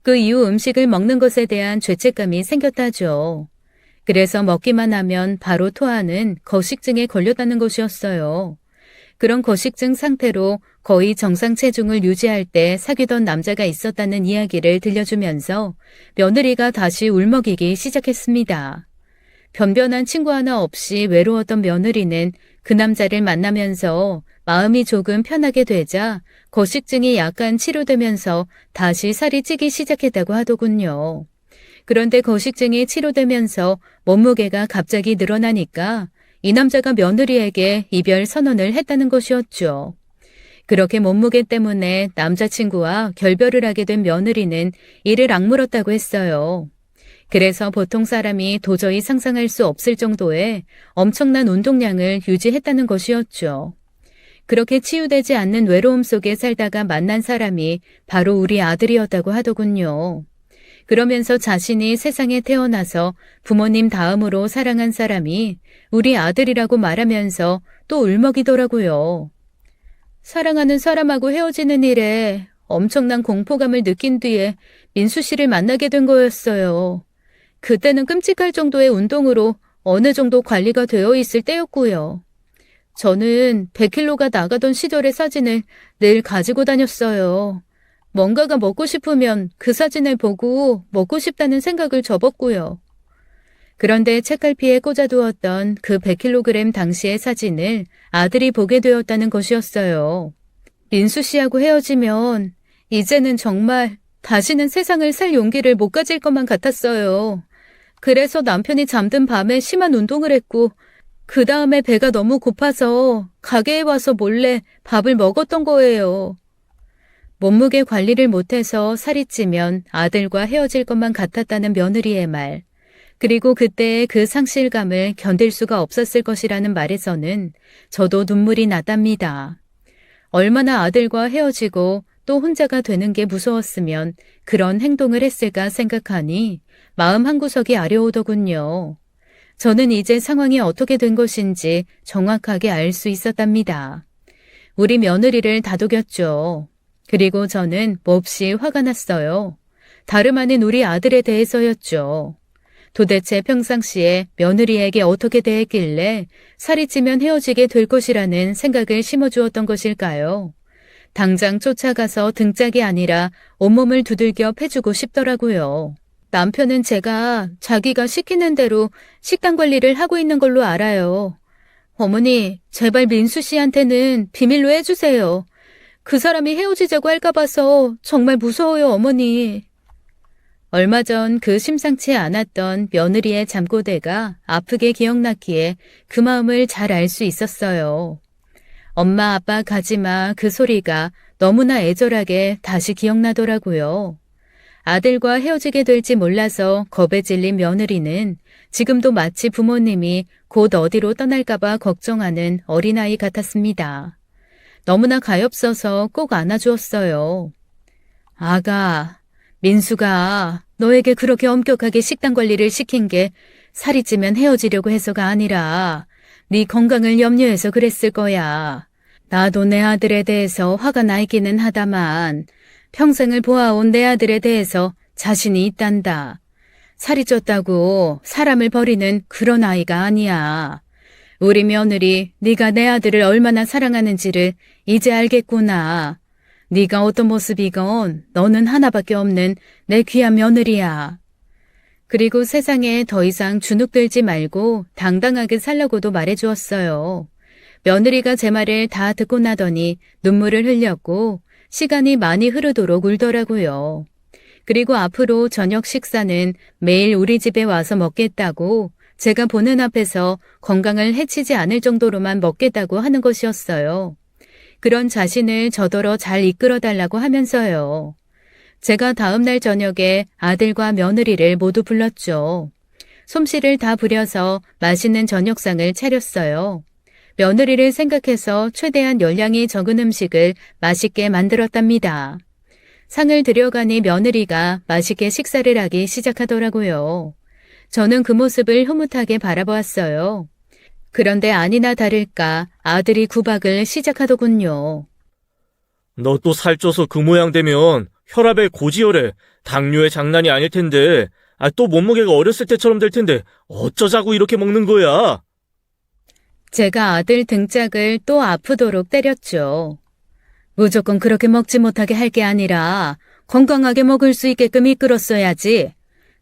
그 이후 음식을 먹는 것에 대한 죄책감이 생겼다죠. 그래서 먹기만 하면 바로 토하는 거식증에 걸렸다는 것이었어요. 그런 거식증 상태로 거의 정상 체중을 유지할 때 사귀던 남자가 있었다는 이야기를 들려주면서 며느리가 다시 울먹이기 시작했습니다. 변변한 친구 하나 없이 외로웠던 며느리는 그 남자를 만나면서 마음이 조금 편하게 되자 거식증이 약간 치료되면서 다시 살이 찌기 시작했다고 하더군요. 그런데 거식증이 치료되면서 몸무게가 갑자기 늘어나니까 이 남자가 며느리에게 이별 선언을 했다는 것이었죠. 그렇게 몸무게 때문에 남자친구와 결별을 하게 된 며느리는 이를 악물었다고 했어요. 그래서 보통 사람이 도저히 상상할 수 없을 정도의 엄청난 운동량을 유지했다는 것이었죠. 그렇게 치유되지 않는 외로움 속에 살다가 만난 사람이 바로 우리 아들이었다고 하더군요. 그러면서 자신이 세상에 태어나서 부모님 다음으로 사랑한 사람이 우리 아들이라고 말하면서 또 울먹이더라고요. 사랑하는 사람하고 헤어지는 일에 엄청난 공포감을 느낀 뒤에 민수 씨를 만나게 된 거였어요. 그때는 끔찍할 정도의 운동으로 어느 정도 관리가 되어 있을 때였고요. 저는 100kg가 나가던 시절의 사진을 늘 가지고 다녔어요. 뭔가가 먹고 싶으면 그 사진을 보고 먹고 싶다는 생각을 접었고요. 그런데 책갈피에 꽂아두었던 그 100kg 당시의 사진을 아들이 보게 되었다는 것이었어요. 민수 씨하고 헤어지면 이제는 정말 다시는 세상을 살 용기를 못 가질 것만 같았어요. 그래서 남편이 잠든 밤에 심한 운동을 했고 그 다음에 배가 너무 고파서 가게에 와서 몰래 밥을 먹었던 거예요. 몸무게 관리를 못해서 살이 찌면 아들과 헤어질 것만 같았다는 며느리의 말, 그리고 그때의 그 상실감을 견딜 수가 없었을 것이라는 말에서는 저도 눈물이 났답니다. 얼마나 아들과 헤어지고 또 혼자가 되는 게 무서웠으면 그런 행동을 했을까 생각하니 마음 한구석이 아려오더군요. 저는 이제 상황이 어떻게 된 것인지 정확하게 알 수 있었답니다. 우리 며느리를 다독였죠. 그리고 저는 몹시 화가 났어요. 다름 아닌 우리 아들에 대해서였죠. 도대체 평상시에 며느리에게 어떻게 대했길래 살이 찌면 헤어지게 될 것이라는 생각을 심어주었던 것일까요? 당장 쫓아가서 등짝이 아니라 온몸을 두들겨 패주고 싶더라고요. 남편은 제가 자기가 시키는 대로 식단 관리를 하고 있는 걸로 알아요. 어머니, 제발 민수 씨한테는 비밀로 해주세요. 그 사람이 헤어지자고 할까 봐서 정말 무서워요, 어머니. 얼마 전 그 심상치 않았던 며느리의 잠꼬대가 아프게 기억났기에 그 마음을 잘 알 수 있었어요. 엄마 아빠 가지마 그 소리가 너무나 애절하게 다시 기억나더라고요. 아들과 헤어지게 될지 몰라서 겁에 질린 며느리는 지금도 마치 부모님이 곧 어디로 떠날까봐 걱정하는 어린아이 같았습니다. 너무나 가엾어서 꼭 안아주었어요. 아가, 민수가 너에게 그렇게 엄격하게 식단 관리를 시킨 게 살이 찌면 헤어지려고 해서가 아니라 네 건강을 염려해서 그랬을 거야. 나도 내 아들에 대해서 화가 나 있기는 하다만 평생을 보아온 내 아들에 대해서 자신이 있단다. 살이 쪘다고 사람을 버리는 그런 아이가 아니야. 우리 며느리 네가 내 아들을 얼마나 사랑하는지를 이제 알겠구나. 네가 어떤 모습이건 너는 하나밖에 없는 내 귀한 며느리야. 그리고 세상에 더 이상 주눅들지 말고 당당하게 살라고도 말해주었어요. 며느리가 제 말을 다 듣고 나더니 눈물을 흘렸고 시간이 많이 흐르도록 울더라고요. 그리고 앞으로 저녁 식사는 매일 우리 집에 와서 먹겠다고 제가 보는 앞에서 건강을 해치지 않을 정도로만 먹겠다고 하는 것이었어요. 그런 자신을 저더러 잘 이끌어달라고 하면서요. 제가 다음 날 저녁에 아들과 며느리를 모두 불렀죠. 솜씨를 다 부려서 맛있는 저녁상을 차렸어요. 며느리를 생각해서 최대한 열량이 적은 음식을 맛있게 만들었답니다. 상을 들여가니 며느리가 맛있게 식사를 하기 시작하더라고요. 저는 그 모습을 흐뭇하게 바라보았어요. 그런데 아니나 다를까 아들이 구박을 시작하더군요. 너 또 살쪄서 그 모양 되면 혈압에 고지혈에 당뇨의 장난이 아닐 텐데, 또 몸무게가 어렸을 때처럼 될 텐데 어쩌자고 이렇게 먹는 거야? 제가 아들 등짝을 또 아프도록 때렸죠. 무조건 그렇게 먹지 못하게 할 게 아니라 건강하게 먹을 수 있게끔 이끌었어야지.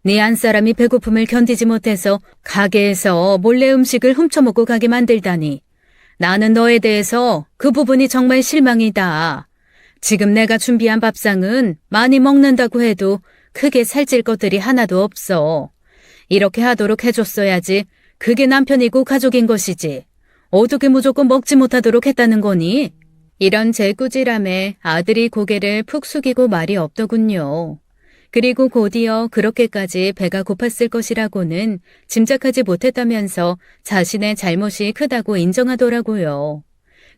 네 안사람이 배고픔을 견디지 못해서 가게에서 몰래 음식을 훔쳐먹고 가게 만들다니. 나는 너에 대해서 그 부분이 정말 실망이다. 지금 내가 준비한 밥상은 많이 먹는다고 해도 크게 살찔 것들이 하나도 없어. 이렇게 하도록 해줬어야지. 그게 남편이고 가족인 것이지. 어떻게 무조건 먹지 못하도록 했다는 거니? 이런 제 꾸지람에 아들이 고개를 푹 숙이고 말이 없더군요. 그리고 곧이어 그렇게까지 배가 고팠을 것이라고는 짐작하지 못했다면서 자신의 잘못이 크다고 인정하더라고요.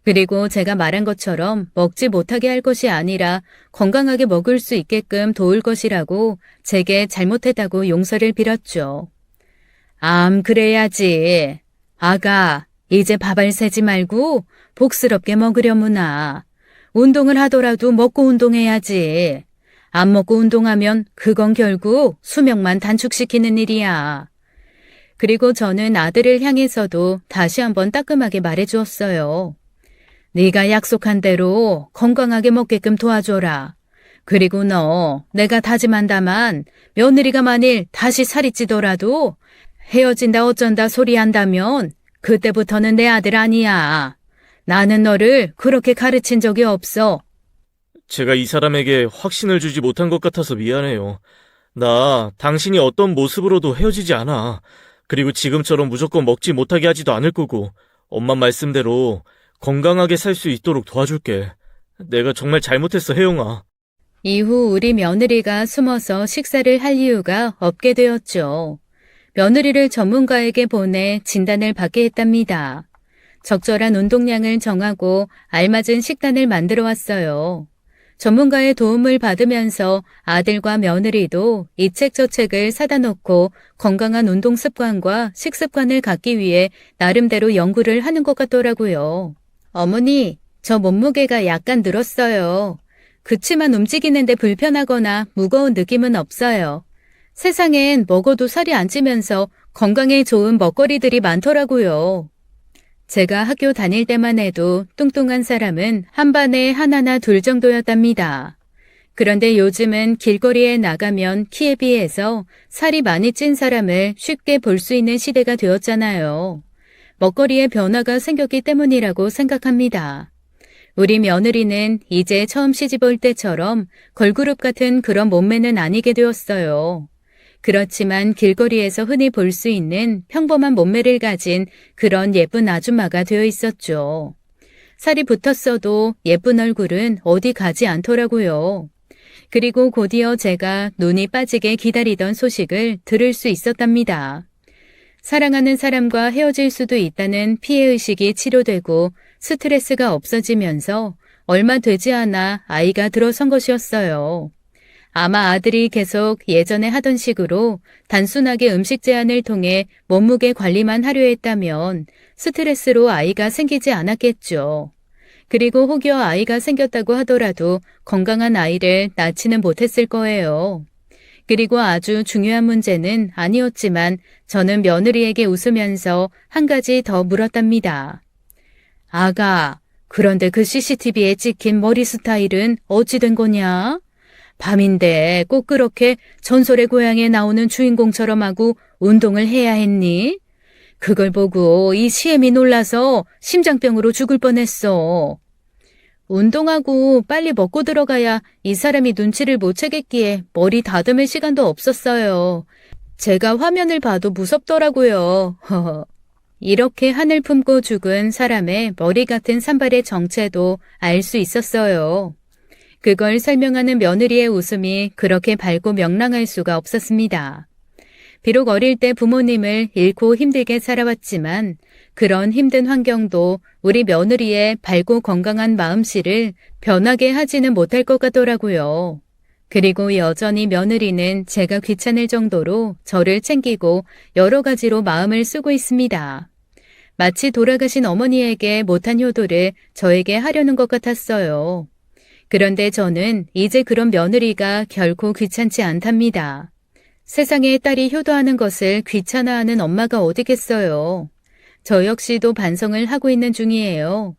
그리고 제가 말한 것처럼 먹지 못하게 할 것이 아니라 건강하게 먹을 수 있게끔 도울 것이라고 제게 잘못했다고 용서를 빌었죠. 그래야지. 아가, 이제 밥알 새지 말고 복스럽게 먹으려무나. 운동을 하더라도 먹고 운동해야지. 안 먹고 운동하면 그건 결국 수명만 단축시키는 일이야. 그리고 저는 아들을 향해서도 다시 한번 따끔하게 말해주었어요. 네가 약속한 대로 건강하게 먹게끔 도와줘라. 그리고 너 내가 다짐한다만 며느리가 만일 다시 살이 찌더라도 헤어진다 어쩐다 소리 한다면 그때부터는 내 아들 아니야. 나는 너를 그렇게 가르친 적이 없어. 제가 이 사람에게 확신을 주지 못한 것 같아서 미안해요. 나 당신이 어떤 모습으로도 헤어지지 않아. 그리고 지금처럼 무조건 먹지 못하게 하지도 않을 거고, 엄마 말씀대로 건강하게 살 수 있도록 도와줄게. 내가 정말 잘못했어, 혜영아. 이후 우리 며느리가 숨어서 식사를 할 이유가 없게 되었죠. 며느리를 전문가에게 보내 진단을 받게 했답니다. 적절한 운동량을 정하고 알맞은 식단을 만들어 왔어요. 전문가의 도움을 받으면서 아들과 며느리도 이 책 저 책을 사다 놓고 건강한 운동 습관과 식습관을 갖기 위해 나름대로 연구를 하는 것 같더라고요. 어머니, 저 몸무게가 약간 늘었어요. 그치만 움직이는데 불편하거나 무거운 느낌은 없어요. 세상엔 먹어도 살이 안 찌면서 건강에 좋은 먹거리들이 많더라고요. 제가 학교 다닐 때만 해도 뚱뚱한 사람은 한 반에 하나나 둘 정도였답니다. 그런데 요즘은 길거리에 나가면 키에 비해서 살이 많이 찐 사람을 쉽게 볼 수 있는 시대가 되었잖아요. 먹거리에 변화가 생겼기 때문이라고 생각합니다. 우리 며느리는 이제 처음 시집 올 때처럼 걸그룹 같은 그런 몸매는 아니게 되었어요. 그렇지만 길거리에서 흔히 볼 수 있는 평범한 몸매를 가진 그런 예쁜 아줌마가 되어 있었죠. 살이 붙었어도 예쁜 얼굴은 어디 가지 않더라고요. 그리고 곧이어 제가 눈이 빠지게 기다리던 소식을 들을 수 있었답니다. 사랑하는 사람과 헤어질 수도 있다는 피해의식이 치료되고 스트레스가 없어지면서 얼마 되지 않아 아이가 들어선 것이었어요. 아마 아들이 계속 예전에 하던 식으로 단순하게 음식 제한을 통해 몸무게 관리만 하려 했다면 스트레스로 아이가 생기지 않았겠죠. 그리고 혹여 아이가 생겼다고 하더라도 건강한 아이를 낳지는 못했을 거예요. 그리고 아주 중요한 문제는 아니었지만 저는 며느리에게 웃으면서 한 가지 더 물었답니다. 아가, 그런데 그 CCTV에 찍힌 머리 스타일은 어찌 된 거냐? 밤인데 꼭 그렇게 전설의 고향에 나오는 주인공처럼 하고 운동을 해야 했니? 그걸 보고 이 시엠이 놀라서 심장병으로 죽을 뻔했어. 운동하고 빨리 먹고 들어가야 이 사람이 눈치를 못 채겠기에 머리 다듬을 시간도 없었어요. 제가 화면을 봐도 무섭더라고요. 이렇게 하늘 품고 죽은 사람의 머리 같은 산발의 정체도 알 수 있었어요. 그걸 설명하는 며느리의 웃음이 그렇게 밝고 명랑할 수가 없었습니다. 비록 어릴 때 부모님을 잃고 힘들게 살아왔지만 그런 힘든 환경도 우리 며느리의 밝고 건강한 마음씨를 변하게 하지는 못할 것 같더라고요. 그리고 여전히 며느리는 제가 귀찮을 정도로 저를 챙기고 여러 가지로 마음을 쓰고 있습니다. 마치 돌아가신 어머니에게 못한 효도를 저에게 하려는 것 같았어요. 그런데 저는 이제 그런 며느리가 결코 귀찮지 않답니다. 세상에 딸이 효도하는 것을 귀찮아하는 엄마가 어디겠어요. 저 역시도 반성을 하고 있는 중이에요.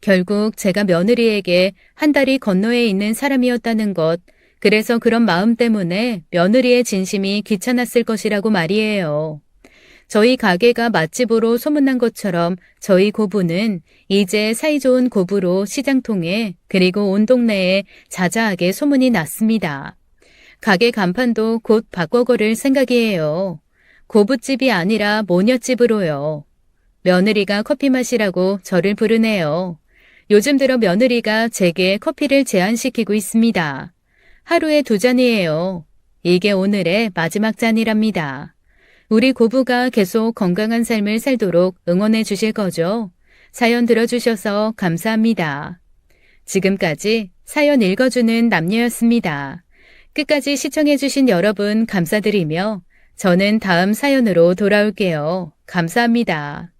결국 제가 며느리에게 한 달이 건너에 있는 사람이었다는 것, 그래서 그런 마음 때문에 며느리의 진심이 귀찮았을 것이라고 말이에요. 저희 가게가 맛집으로 소문난 것처럼 저희 고부는 이제 사이좋은 고부로 시장통에 그리고 온 동네에 자자하게 소문이 났습니다. 가게 간판도 곧 바꿔걸을 생각이에요. 고부집이 아니라 모녀집으로요. 며느리가 커피 마시라고 저를 부르네요. 요즘 들어 며느리가 제게 커피를 제안시키고 있습니다. 하루에 2잔이에요. 이게 오늘의 마지막 잔이랍니다. 우리 고부가 계속 건강한 삶을 살도록 응원해 주실 거죠? 사연 들어주셔서 감사합니다. 지금까지 사연 읽어주는 남녀였습니다. 끝까지 시청해 주신 여러분 감사드리며 저는 다음 사연으로 돌아올게요. 감사합니다.